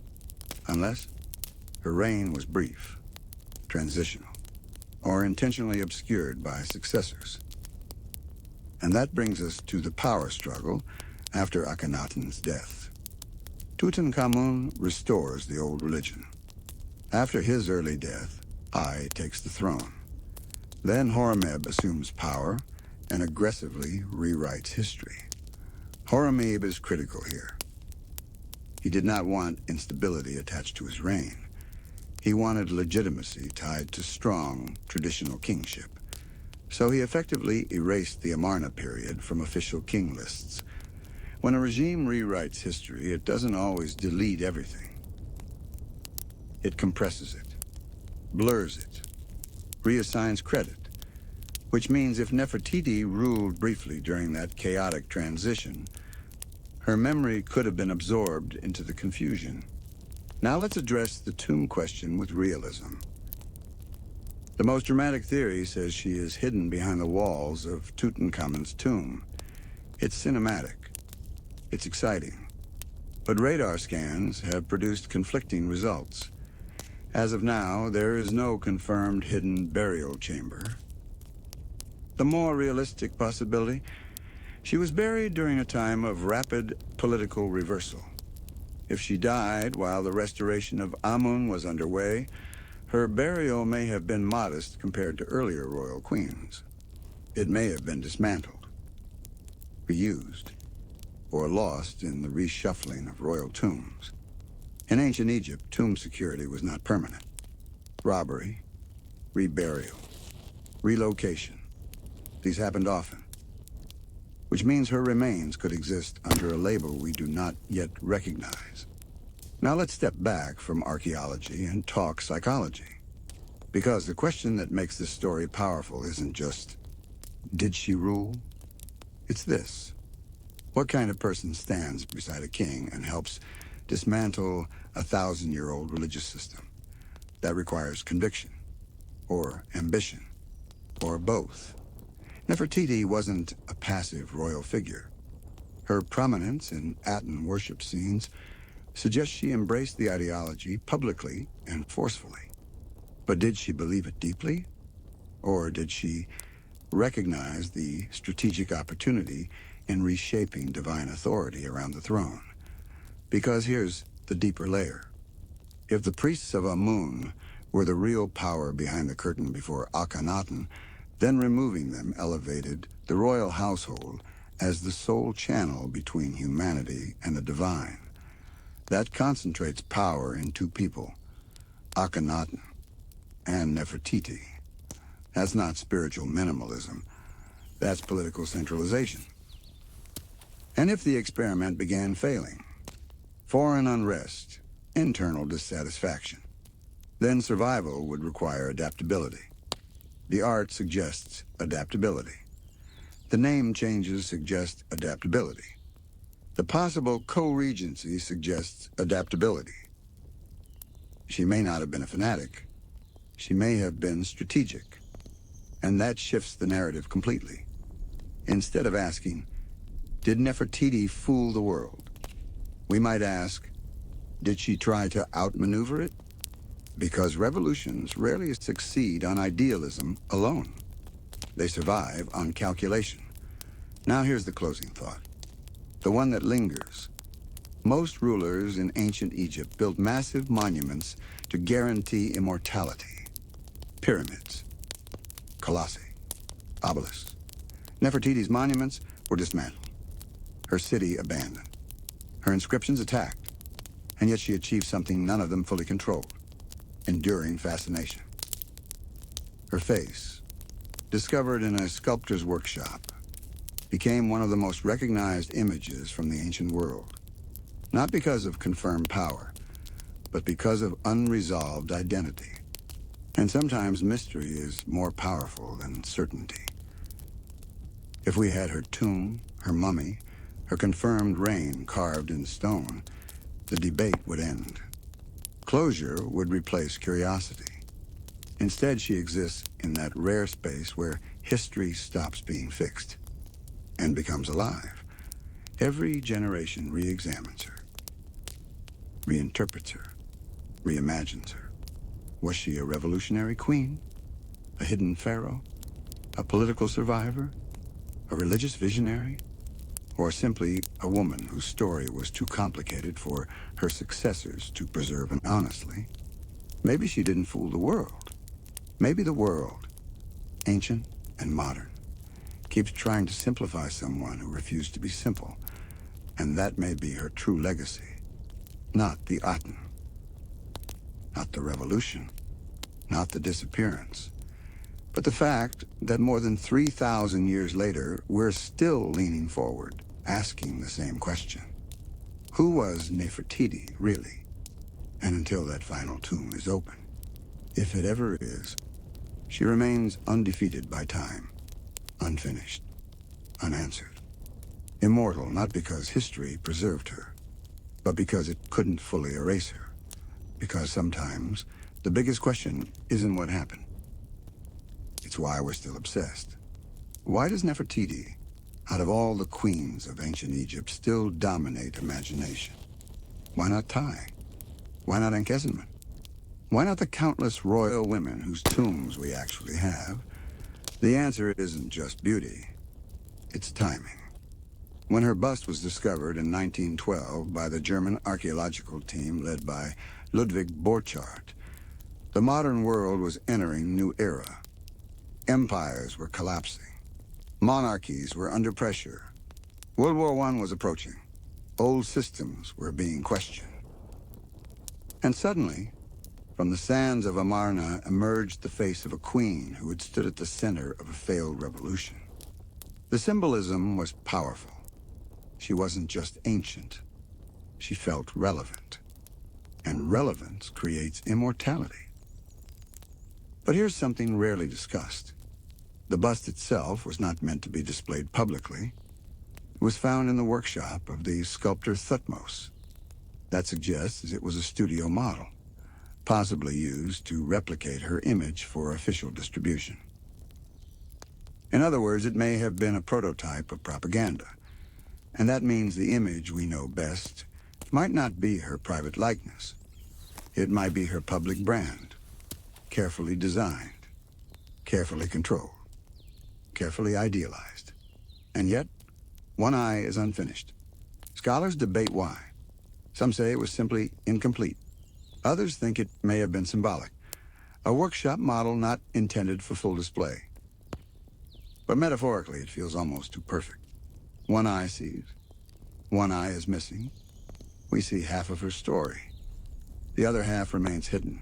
Unless her reign was brief, transitional, or intentionally obscured by successors. And that brings us to the power struggle after Akhenaten's death. Tutankhamun restores the old religion. After his early death, Ai takes the throne. Then Horemheb assumes power and aggressively rewrites history. Horemheb is critical here. He did not want instability attached to his reign. He wanted legitimacy tied to strong, traditional kingship. So he effectively erased the Amarna period from official king lists. When a regime rewrites history, it doesn't always delete everything. It compresses it, blurs it, reassigns credit, which means if Nefertiti ruled briefly during that chaotic transition, her memory could have been absorbed into the confusion. Now let's address the tomb question with realism. The most dramatic theory says she is hidden behind the walls of Tutankhamun's tomb. It's cinematic. It's exciting. But radar scans have produced conflicting results. As of now, there is no confirmed hidden burial chamber. The more realistic possibility, she was buried during a time of rapid political reversal. If she died while the restoration of Amun was underway, her burial may have been modest compared to earlier royal queens. It may have been dismantled, reused, or lost in the reshuffling of royal tombs. In ancient Egypt, tomb security was not permanent. Robbery, reburial, relocation. These happened often, which means her remains could exist under a label we do not yet recognize. Now let's step back from archaeology and talk psychology. Because the question that makes this story powerful isn't just, did she rule? It's this. What kind of person stands beside a king and helps dismantle a 1,000-year-old religious system? That requires conviction, or ambition, or both. Nefertiti wasn't a passive royal figure. Her prominence in Aten worship scenes suggests she embraced the ideology publicly and forcefully. But did she believe it deeply? Or did she recognize the strategic opportunity in reshaping divine authority around the throne? Because here's the deeper layer. If the priests of Amun were the real power behind the curtain before Akhenaten, then removing them elevated the royal household as the sole channel between humanity and the divine. That concentrates power in two people, Akhenaten and Nefertiti. That's not spiritual minimalism. That's political centralization. And if the experiment began failing, foreign unrest, internal dissatisfaction, then survival would require adaptability. The art suggests adaptability. The name changes suggest adaptability. The possible co-regency suggests adaptability. She may not have been a fanatic. She may have been strategic. And that shifts the narrative completely. Instead of asking, did Nefertiti fool the world? We might ask, did she try to outmaneuver it? Because revolutions rarely succeed on idealism alone. They survive on calculation. Now here's the closing thought, the one that lingers. Most rulers in ancient Egypt built massive monuments to guarantee immortality. Pyramids, colossi, obelisks. Nefertiti's monuments were dismantled, her city abandoned, her inscriptions attacked, and yet she achieved something none of them fully controlled: enduring fascination. Her face, discovered in a sculptor's workshop, became one of the most recognized images from the ancient world. Not because of confirmed power, but because of unresolved identity. And sometimes mystery is more powerful than certainty. If we had her tomb, her mummy, her confirmed reign carved in stone, the debate would end. Closure would replace curiosity. Instead, she exists in that rare space where history stops being fixed and becomes alive. Every generation re-examines her, reinterprets her, reimagines her. Was she a revolutionary queen? A hidden pharaoh? A political survivor? A religious visionary? Or simply a woman whose story was too complicated for her successors to preserve honestly? Maybe she didn't fool the world. Maybe the world, ancient and modern, keeps trying to simplify someone who refused to be simple. And that may be her true legacy. Not the Aten. Not the revolution. Not the disappearance. But the fact that more than 3,000 years later, we're still leaning forward, asking the same question. Who was Nefertiti, really? And until that final tomb is open, if it ever is, she remains undefeated by time, unfinished, unanswered. Immortal not because history preserved her, but because it couldn't fully erase her. Because sometimes the biggest question isn't what happened. It's why we're still obsessed. Why does Nefertiti, out of all the queens of ancient Egypt, still dominate imagination? Why not Ty? Why not Ankhesemen? Why not the countless royal women whose tombs we actually have? The answer isn't just beauty, it's timing. When her bust was discovered in 1912 by the German archaeological team led by Ludwig Borchardt, the modern world was entering a new era. Empires were collapsing. Monarchies were under pressure. World War I was approaching. Old systems were being questioned. And suddenly, from the sands of Amarna emerged the face of a queen who had stood at the center of a failed revolution. The symbolism was powerful. She wasn't just ancient. She felt relevant. And relevance creates immortality. But here's something rarely discussed. The bust itself was not meant to be displayed publicly. It was found in the workshop of the sculptor Thutmose. That suggests it was a studio model, possibly used to replicate her image for official distribution. In other words, it may have been a prototype of propaganda, and that means the image we know best might not be her private likeness. It might be her public brand, carefully designed, carefully controlled, carefully idealized. And yet, one eye is unfinished. Scholars debate why. Some say it was simply incomplete. Others think it may have been symbolic, a workshop model not intended for full display. But metaphorically, it feels almost too perfect. One eye sees, one eye is missing. We see half of her story. The other half remains hidden.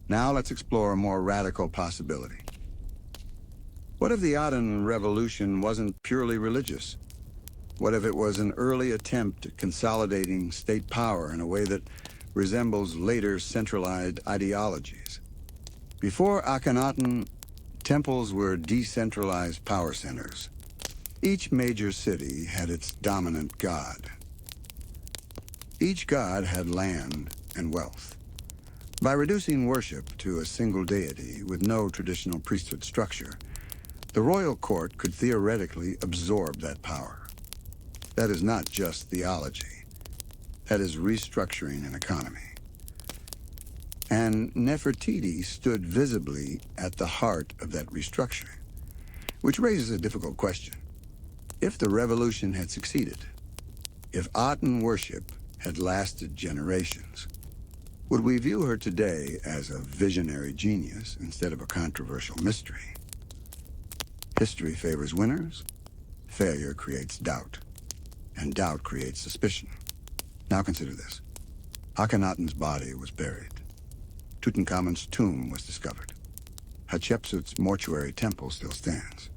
Now let's explore a more radical possibility. What if the Aten Revolution wasn't purely religious? What if it was an early attempt at consolidating state power in a way that resembles later centralized ideologies? Before Akhenaten, temples were decentralized power centers. Each major city had its dominant god. Each god had land and wealth. By reducing worship to a single deity with no traditional priesthood structure, the royal court could theoretically absorb that power. That is not just theology. That is restructuring an economy. And Nefertiti stood visibly at the heart of that restructuring, which raises a difficult question. If the revolution had succeeded, if Aten worship had lasted generations, would we view her today as a visionary genius instead of a controversial mystery? History favors winners, failure creates doubt, and doubt creates suspicion. Now consider this. Akhenaten's body was buried. Tutankhamun's tomb was discovered. Hatshepsut's mortuary temple still stands.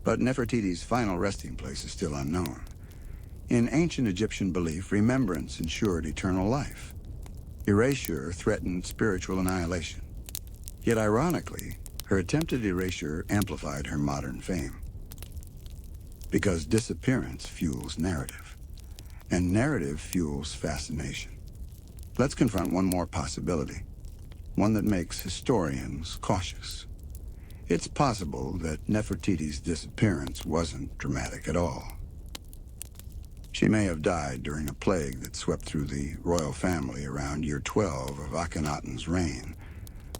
But Nefertiti's final resting place is still unknown. In ancient Egyptian belief, remembrance ensured eternal life. Erasure threatened spiritual annihilation. Yet ironically, her attempted erasure amplified her modern fame. Because disappearance fuels narrative, and narrative fuels fascination. Let's confront one more possibility, one that makes historians cautious. It's possible that Nefertiti's disappearance wasn't dramatic at all. She may have died during a plague that swept through the royal family around year 12 of Akhenaten's reign.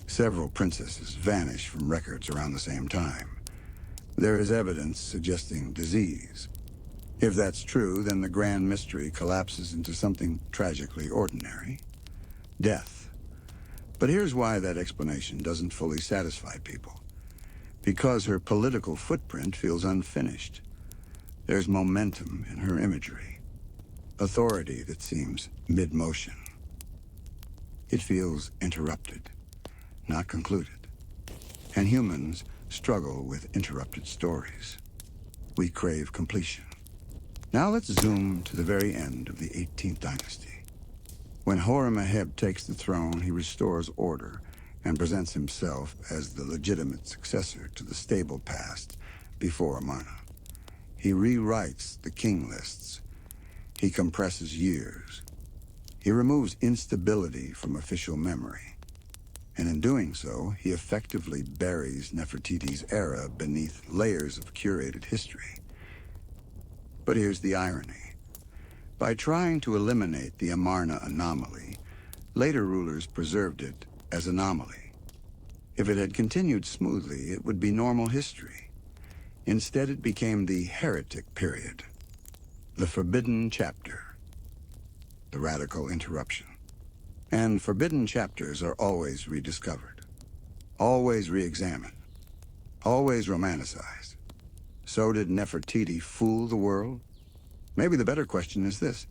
Several princesses vanished from records around the same time. There is evidence suggesting disease. If that's true, then the grand mystery collapses into something tragically ordinary: death. But here's why that explanation doesn't fully satisfy people. Because her political footprint feels unfinished. There's momentum in her imagery, authority that seems mid-motion. It feels interrupted, not concluded. And humans struggle with interrupted stories. We crave completion. Now let's zoom to the very end of the 18th dynasty. When Horemheb takes the throne, he restores order and presents himself as the legitimate successor to the stable past before Amarna. He rewrites the king lists. He compresses years. He removes instability from official memory. And in doing so, he effectively buries Nefertiti's era beneath layers of curated history. But here's the irony. By trying to eliminate the Amarna anomaly, later rulers preserved it as anomaly. If it had continued smoothly, it would be normal history. Instead, it became the heretic period, the forbidden chapter, the radical interruption. And forbidden chapters are always rediscovered, always re-examined, always romanticized. So did Nefertiti fool the world? Maybe the better question is this.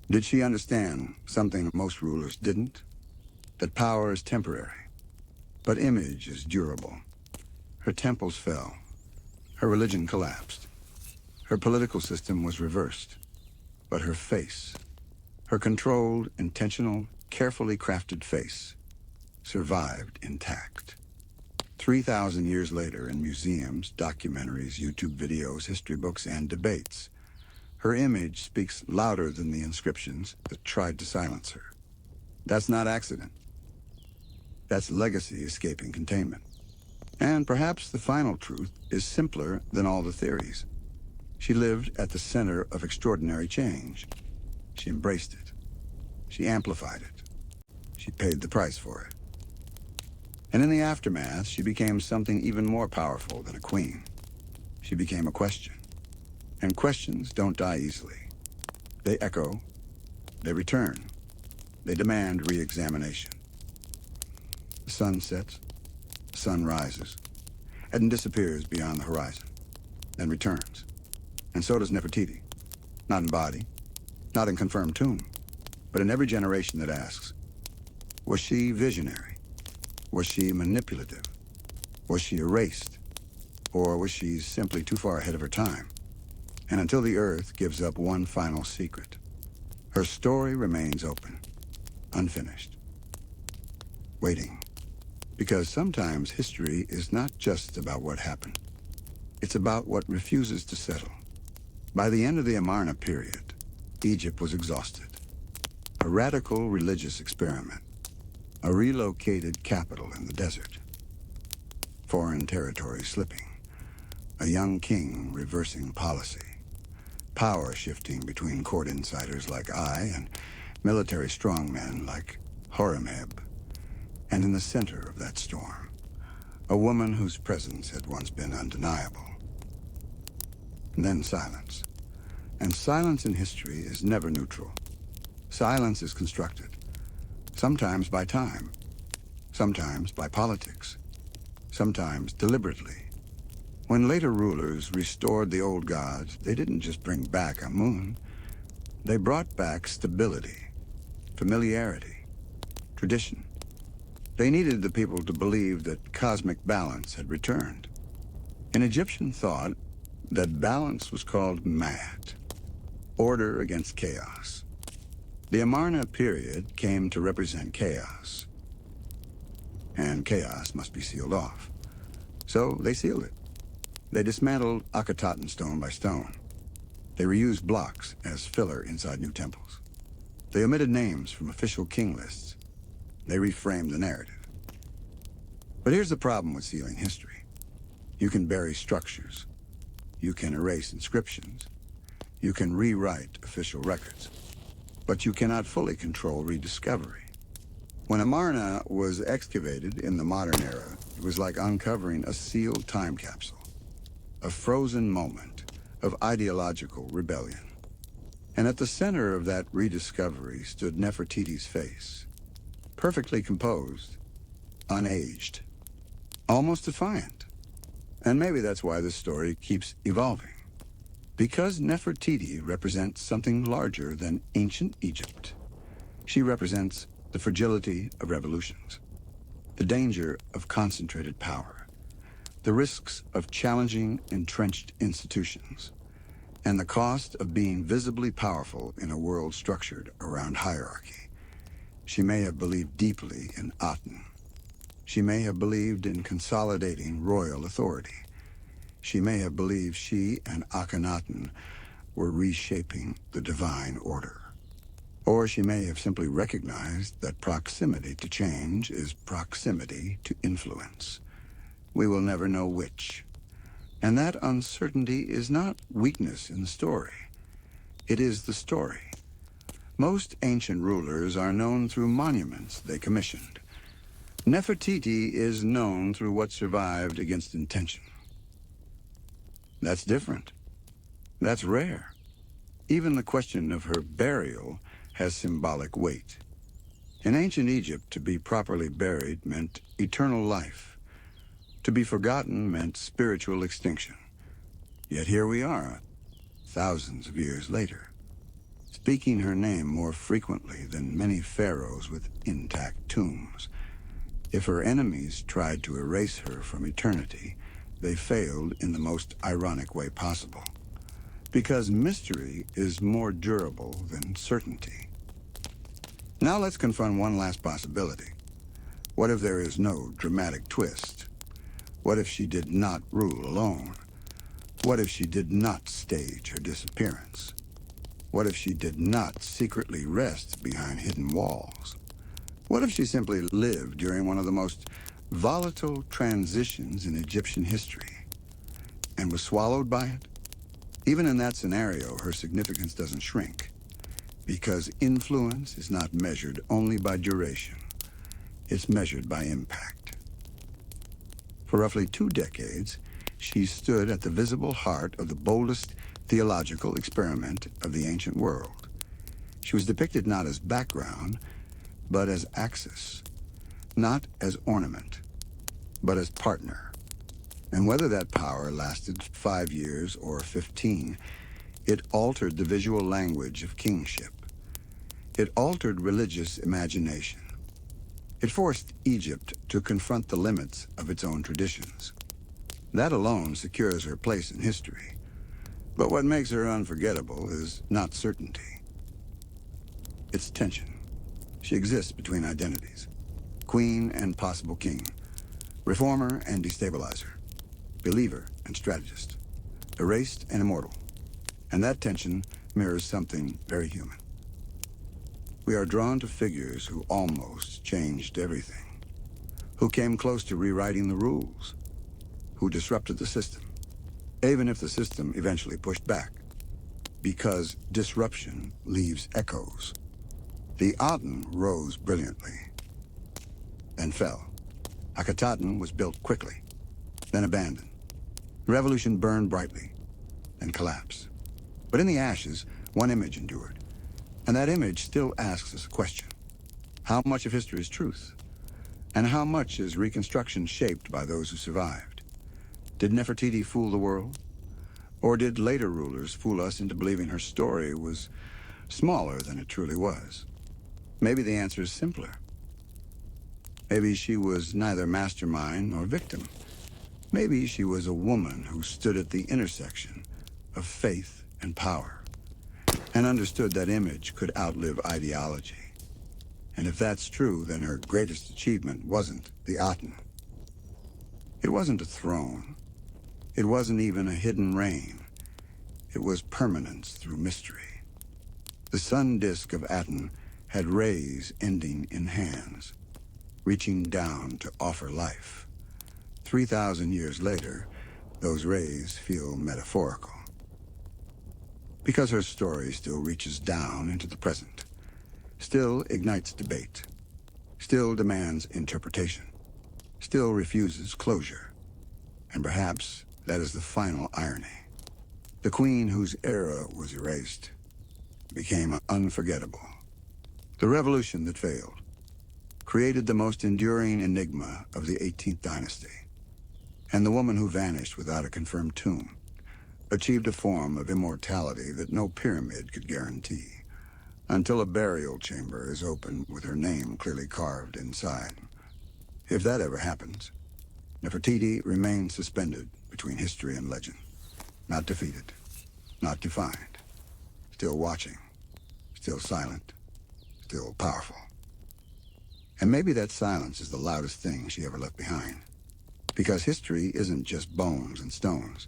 Did she understand something most rulers didn't? That power is temporary, but image is durable. Her temples fell. Her religion collapsed. Her political system was reversed. But her face, her controlled, intentional, carefully crafted face, survived intact. 3,000 years later, in museums, documentaries, YouTube videos, history books, and debates, her image speaks louder than the inscriptions that tried to silence her. That's not accident. That's legacy escaping containment. And perhaps the final truth is simpler than all the theories. She lived at the center of extraordinary change. She embraced it. She amplified it. She paid the price for it. And in the aftermath, she became something even more powerful than a queen. She became a question. And questions don't die easily. They echo. They return. They demand re-examination. The sun sets. The sun rises. And disappears beyond the horizon. Then returns. And so does Nefertiti. Not in body. Not in confirmed tomb. But in every generation that asks, was she visionary? Was she manipulative? Was she erased? Or was she simply too far ahead of her time? And until the Earth gives up one final secret, her story remains open, unfinished, waiting. Because sometimes history is not just about what happened. It's about what refuses to settle. By the end of the Amarna period, Egypt was exhausted. A radical religious experiment. A relocated capital in the desert. Foreign territory slipping. A young king reversing policy. Power shifting between court insiders like I and military strongmen like Horemheb. And in the center of that storm, a woman whose presence had once been undeniable. And then silence. And silence in history is never neutral. Silence is constructed. Sometimes by time. Sometimes by politics. Sometimes deliberately. When later rulers restored the old gods, they didn't just bring back Amun. They brought back stability, familiarity, tradition. They needed the people to believe that cosmic balance had returned. In Egyptian thought, that balance was called Ma'at, order against chaos. The Amarna period came to represent chaos. And chaos must be sealed off. So they sealed it. They dismantled Akhenaten stone by stone. They reused blocks as filler inside new temples. They omitted names from official king lists. They reframed the narrative. But here's the problem with sealing history. You can bury structures. You can erase inscriptions. You can rewrite official records. But you cannot fully control rediscovery. When Amarna was excavated in the modern era, it was like uncovering a sealed time capsule. A frozen moment of ideological rebellion. And at the center of that rediscovery stood Nefertiti's face. Perfectly composed, unaged, almost defiant. And maybe that's why this story keeps evolving. Because Nefertiti represents something larger than ancient Egypt. She represents the fragility of revolutions, the danger of concentrated power, the risks of challenging entrenched institutions, and the cost of being visibly powerful in a world structured around hierarchy. She may have believed deeply in Aten. She may have believed in consolidating royal authority. She may have believed she and Akhenaten were reshaping the divine order. Or she may have simply recognized that proximity to change is proximity to influence. We will never know which. And that uncertainty is not weakness in the story. It is the story. Most ancient rulers are known through monuments they commissioned. Nefertiti is known through what survived against intention. That's different. That's rare. Even the question of her burial has symbolic weight. In ancient Egypt, to be properly buried meant eternal life. To be forgotten meant spiritual extinction. Yet here we are, thousands of years later, speaking her name more frequently than many pharaohs with intact tombs. If her enemies tried to erase her from eternity, they failed in the most ironic way possible. Because mystery is more durable than certainty. Now let's confront one last possibility. What if there is no dramatic twist? What if she did not rule alone? What if she did not stage her disappearance? What if she did not secretly rest behind hidden walls? What if she simply lived during one of the most volatile transitions in Egyptian history and was swallowed by it? Even in that scenario, her significance doesn't shrink, because influence is not measured only by duration. It's measured by impact. For roughly 2 decades, she stood at the visible heart of the boldest theological experiment of the ancient world. She was depicted not as background, but as axis, not as ornament, but as partner. And whether that power lasted 5 years or 15, it altered the visual language of kingship. It altered religious imagination. It forced Egypt to confront the limits of its own traditions. That alone secures her place in history. But what makes her unforgettable is not certainty. It's tension. She exists between identities. Queen and possible king. Reformer and destabilizer. Believer and strategist. Erased and immortal. And that tension mirrors something very human. We are drawn to figures who almost changed everything. Who came close to rewriting the rules. Who disrupted the system. Even if the system eventually pushed back. Because disruption leaves echoes. The Aten rose brilliantly, then fell. Akhenaten was built quickly, then abandoned. The revolution burned brightly, then collapsed. But in the ashes, one image endured. And that image still asks us a question. How much of history is truth? And how much is reconstruction shaped by those who survived? Did Nefertiti fool the world? Or did later rulers fool us into believing her story was smaller than it truly was? Maybe the answer is simpler. Maybe she was neither mastermind nor victim. Maybe she was a woman who stood at the intersection of faith and power and understood that image could outlive ideology. And if that's true, then her greatest achievement wasn't the Aten. It wasn't a throne. It wasn't even a hidden reign. It was permanence through mystery. The sun disk of Aten had rays ending in hands, reaching down to offer life. 3,000 years later, those rays feel metaphorical. Because her story still reaches down into the present, still ignites debate, still demands interpretation, still refuses closure. And perhaps that is the final irony. The queen whose era was erased became unforgettable. The revolution that failed created the most enduring enigma of the 18th dynasty. And the woman who vanished without a confirmed tomb achieved a form of immortality that no pyramid could guarantee, until a burial chamber is opened with her name clearly carved inside. If that ever happens, Nefertiti remained suspended between history and legend, not defeated, not defined, still watching, still silent, still powerful. And maybe that silence is the loudest thing she ever left behind. Because history isn't just bones and stones.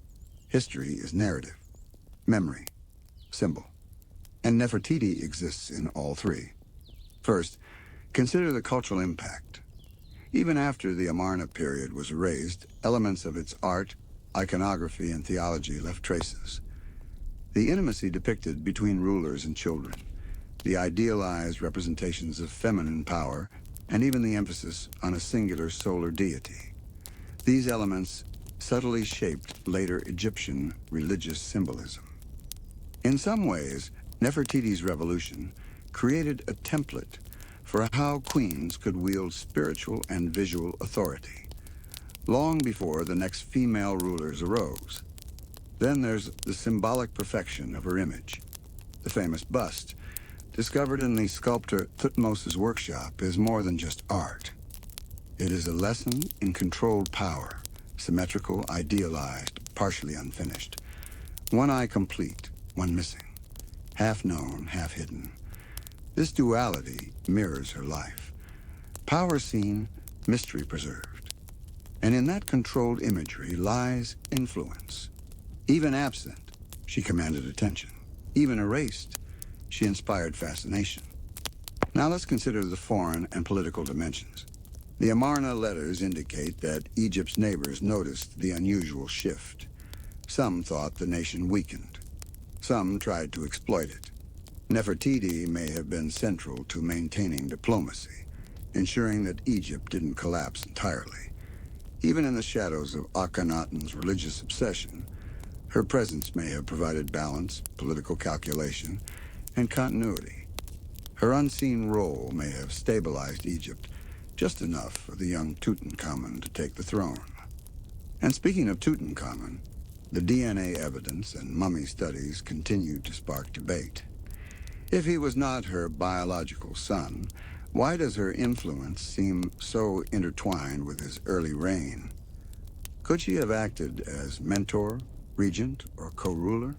History is narrative, memory, symbol. And Nefertiti exists in all three. First, consider the cultural impact. Even after the Amarna period was erased, elements of its art, iconography, and theology left traces. The intimacy depicted between rulers and children, the idealized representations of feminine power, and even the emphasis on a singular solar deity. These elements subtly shaped later Egyptian religious symbolism. In some ways, Nefertiti's revolution created a template for how queens could wield spiritual and visual authority, long before the next female rulers arose. Then there's the symbolic perfection of her image. The famous bust, discovered in the sculptor Thutmose's workshop, is more than just art. It is a lesson in controlled power, symmetrical, idealized, partially unfinished. One eye complete, one missing. Half known, half hidden. This duality mirrors her life. Power seen, mystery preserved. And in that controlled imagery lies influence. Even absent, she commanded attention. Even erased, she inspired fascination. Now let's consider the foreign and political dimensions. The Amarna letters indicate that Egypt's neighbors noticed the unusual shift. Some thought the nation weakened. Some tried to exploit it. Nefertiti may have been central to maintaining diplomacy, ensuring that Egypt didn't collapse entirely. Even in the shadows of Akhenaten's religious obsession, her presence may have provided balance, political calculation, and continuity. Her unseen role may have stabilized Egypt just enough for the young Tutankhamun to take the throne. And speaking of Tutankhamun, the DNA evidence and mummy studies continue to spark debate. If he was not her biological son, why does her influence seem so intertwined with his early reign? Could she have acted as mentor, regent, or co-ruler?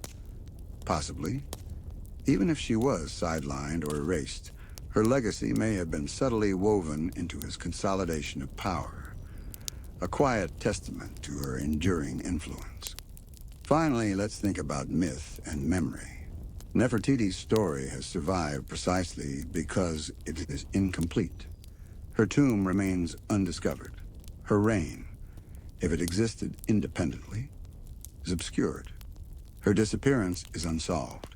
Possibly. Even if she was sidelined or erased, her legacy may have been subtly woven into his consolidation of power, a quiet testament to her enduring influence. Finally, let's think about myth and memory. Nefertiti's story has survived precisely because it is incomplete. Her tomb remains undiscovered. Her reign, if it existed independently, is obscured. Her disappearance is unsolved.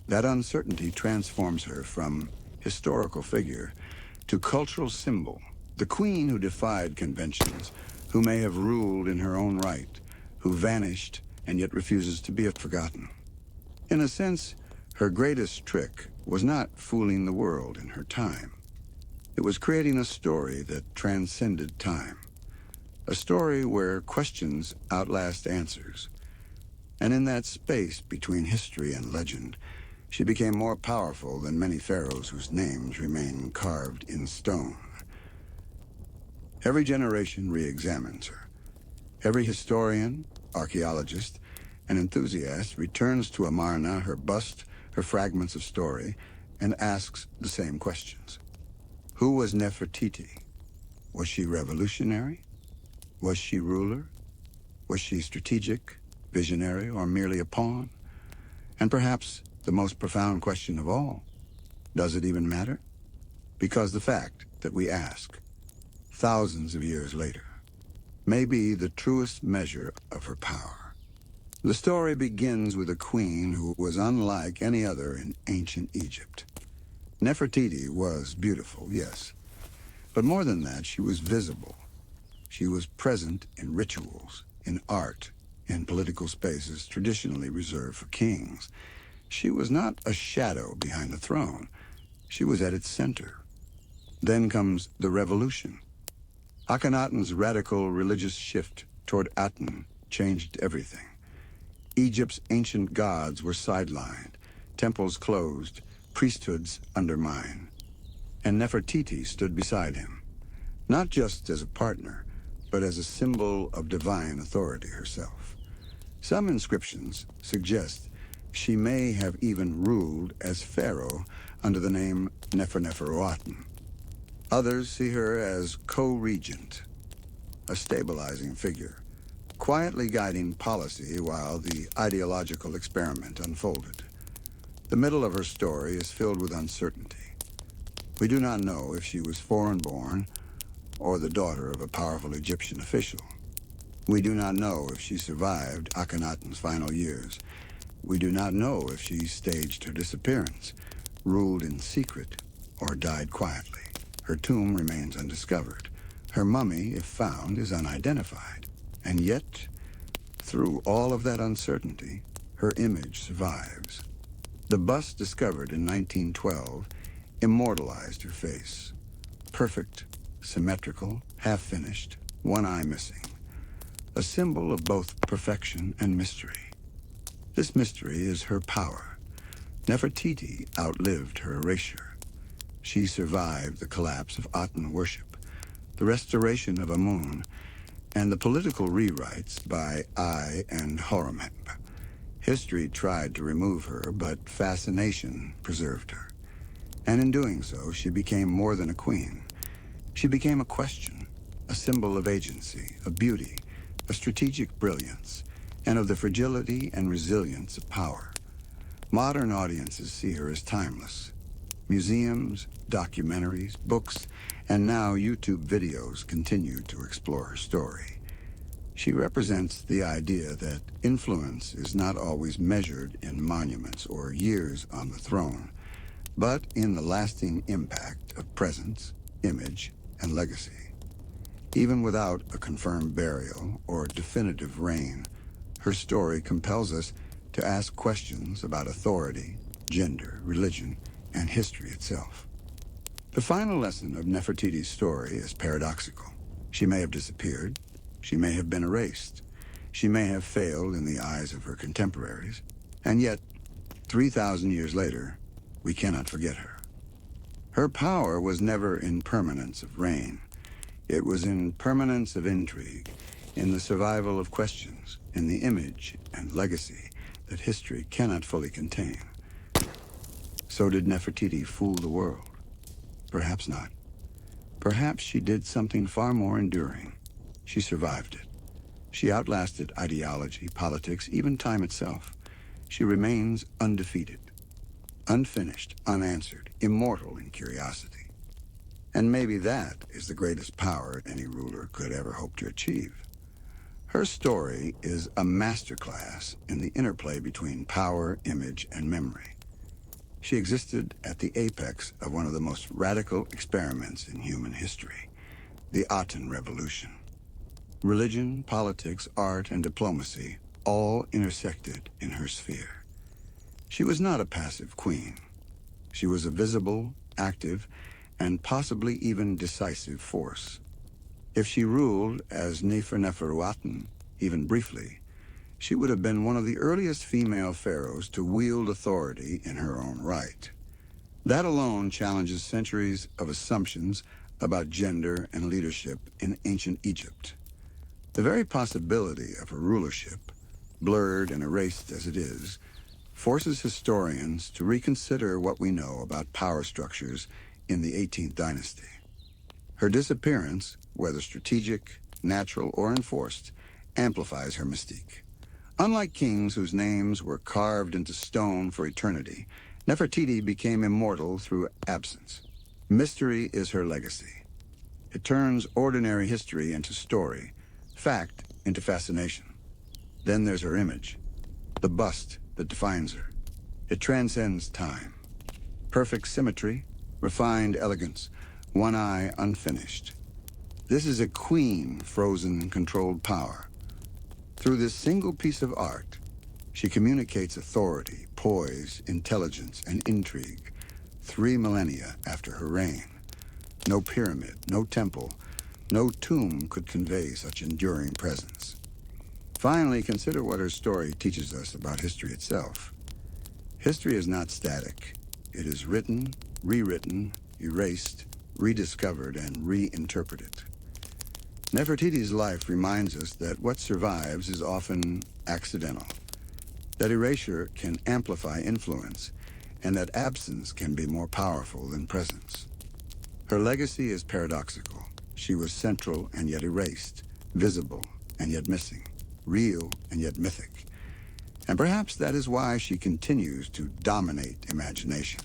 That uncertainty transforms her from historical figure to cultural symbol, the queen who defied conventions, who may have ruled in her own right, who vanished and yet refuses to be forgotten. In a sense, her greatest trick was not fooling the world in her time. It was creating a story that transcended time. A story where questions outlast answers. And in that space between history and legend, she became more powerful than many pharaohs whose names remain carved in stone. Every generation re-examines her. Every historian, archaeologist, and enthusiast returns to Amarna, her bust, her fragments of story, and asks the same questions. Who was Nefertiti? Was she revolutionary? Was she ruler? Was she strategic, visionary, or merely a pawn? And perhaps the most profound question of all, does it even matter? Because the fact that we ask, thousands of years later, may be the truest measure of her power. The story begins with a queen who was unlike any other in ancient Egypt. Nefertiti was beautiful, yes. But more than that, she was visible. She was present in rituals, in art, in political spaces traditionally reserved for kings. She was not a shadow behind the throne. She was at its center. Then comes the revolution. Akhenaten's radical religious shift toward Aten changed everything. Egypt's ancient gods were sidelined, temples closed, priesthoods undermined. And Nefertiti stood beside him, not just as a partner, but as a symbol of divine authority herself. Some inscriptions suggest she may have even ruled as pharaoh under the name Neferneferuaten. Others see her as co-regent, a stabilizing figure, quietly guiding policy while the ideological experiment unfolded. The middle of her story is filled with uncertainty. We do not know if she was foreign-born or the daughter of a powerful Egyptian official. We do not know if she survived Akhenaten's final years. We do not know if she staged her disappearance, ruled in secret, or died quietly. Her tomb remains undiscovered. Her mummy, if found, is unidentified. And yet, through all of that uncertainty, her image survives. The bust discovered in 1912 immortalized her face. Perfect, symmetrical, half-finished, one eye missing. A symbol of both perfection and mystery. This mystery is her power. Nefertiti outlived her erasure. She survived the collapse of Aten worship, the restoration of Amun, and the political rewrites by Ai and Horemheb. History tried to remove her, but fascination preserved her. And in doing so, she became more than a queen. She became a question, a symbol of agency, of beauty, of strategic brilliance, and of the fragility and resilience of power. Modern audiences see her as timeless. Museums, documentaries, books, and now YouTube videos continue to explore her story. She represents the idea that influence is not always measured in monuments or years on the throne, but in the lasting impact of presence, image, and legacy. Even without a confirmed burial or definitive reign, her story compels us to ask questions about authority, gender, religion, and history itself. The final lesson of Nefertiti's story is paradoxical. She may have disappeared. She may have been erased. She may have failed in the eyes of her contemporaries. And yet, 3,000 years later, we cannot forget her. Her power was never in permanence of reign. It was in permanence of intrigue, in the survival of questions, in the image and legacy that history cannot fully contain. So did Nefertiti fool the world? Perhaps not. Perhaps she did something far more enduring. She survived it. She outlasted ideology, politics, even time itself. She remains undefeated, unfinished, unanswered, immortal in curiosity. And maybe that is the greatest power any ruler could ever hope to achieve. Her story is a masterclass in the interplay between power, image, and memory. She existed at the apex of one of the most radical experiments in human history, the Aten Revolution. Religion, politics, art, and diplomacy all intersected in her sphere. She was not a passive queen. She was a visible, active, and possibly even decisive force. If she ruled as Neferneferuaten, even briefly, she would have been one of the earliest female pharaohs to wield authority in her own right. That alone challenges centuries of assumptions about gender and leadership in ancient Egypt. The very possibility of her rulership, blurred and erased as it is, forces historians to reconsider what we know about power structures in the 18th dynasty. Her disappearance, whether strategic, natural, or enforced, amplifies her mystique. Unlike kings whose names were carved into stone for eternity, Nefertiti became immortal through absence. Mystery is her legacy. It turns ordinary history into story, fact into fascination. Then there's her image, the bust that defines her. It transcends time. Perfect symmetry, refined elegance, one eye unfinished. This is a queen frozen in controlled power. Through this single piece of art, she communicates authority, poise, intelligence, and intrigue 3 millennia after her reign. No pyramid, no temple, no tomb could convey such enduring presence. Finally, consider what her story teaches us about history itself. History is not static. It is written, rewritten, erased, rediscovered, and reinterpreted. Nefertiti's life reminds us that what survives is often accidental, that erasure can amplify influence, and that absence can be more powerful than presence. Her legacy is paradoxical. She was central and yet erased, visible and yet missing, real and yet mythic. And perhaps that is why she continues to dominate imagination.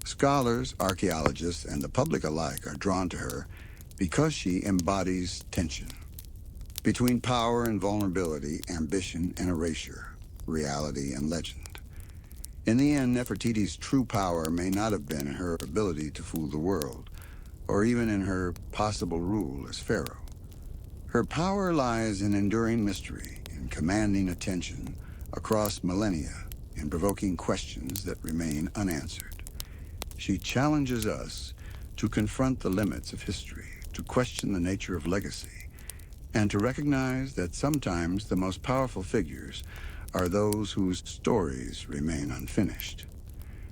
Scholars, archaeologists, and the public alike are drawn to her because she embodies tension between power and vulnerability, ambition and erasure, reality and legend. In the end, Nefertiti's true power may not have been in her ability to fool the world, or even in her possible rule as Pharaoh. Her power lies in enduring mystery, in commanding attention across millennia, in provoking questions that remain unanswered. She challenges us to confront the limits of history, to question the nature of legacy, and to recognize that sometimes the most powerful figures are those whose stories remain unfinished.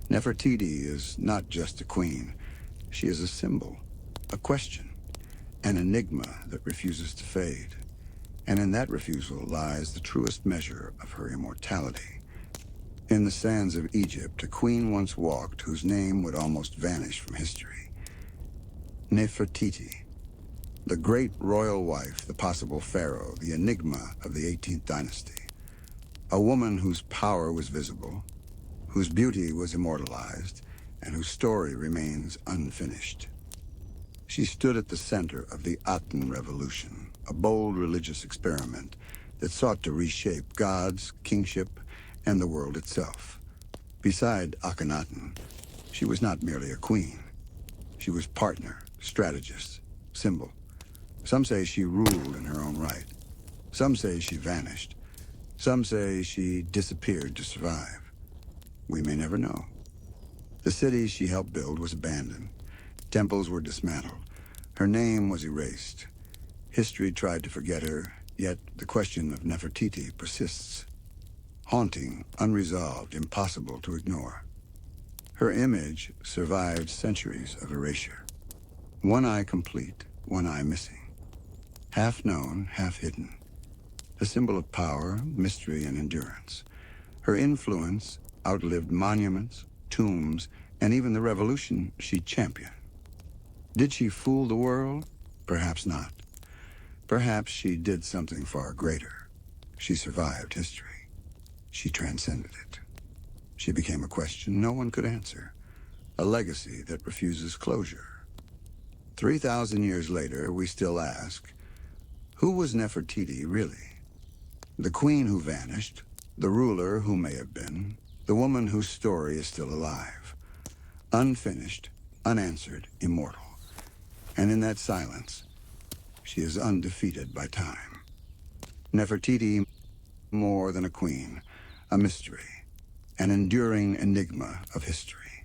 Nefertiti is not just a queen. She is a symbol, a question, an enigma that refuses to fade. And in that refusal lies the truest measure of her immortality. In the sands of Egypt, a queen once walked whose name would almost vanish from history. Nefertiti, the great royal wife, the possible pharaoh, the enigma of the 18th dynasty. A woman whose power was visible, whose beauty was immortalized, and whose story remains unfinished. She stood at the center of the Aten Revolution, a bold religious experiment that sought to reshape gods, kingship, and the world itself. Beside Akhenaten, she was not merely a queen. She was partner, strategist, symbol. Some say she ruled in her own right. Some say she vanished. Some say she disappeared to survive. We may never know. The city she helped build was abandoned. Temples were dismantled. Her name was erased. History tried to forget her, yet the question of Nefertiti persists. Haunting, unresolved, impossible to ignore. Her image survived centuries of erasure. One eye complete, one eye missing. Half known, half hidden. A symbol of power, mystery, and endurance. Her influence outlived monuments, tombs, and even the revolution she championed. Did she fool the world? Perhaps not. Perhaps she did something far greater. She survived history. She transcended it. She became a question no one could answer, a legacy that refuses closure. 3,000 years later, we still ask, who was Nefertiti really? The queen who vanished, the ruler who may have been, the woman whose story is still alive. Unfinished, unanswered, immortal. And in that silence, she is undefeated by time. Nefertiti, more than a queen, a mystery, an enduring enigma of history.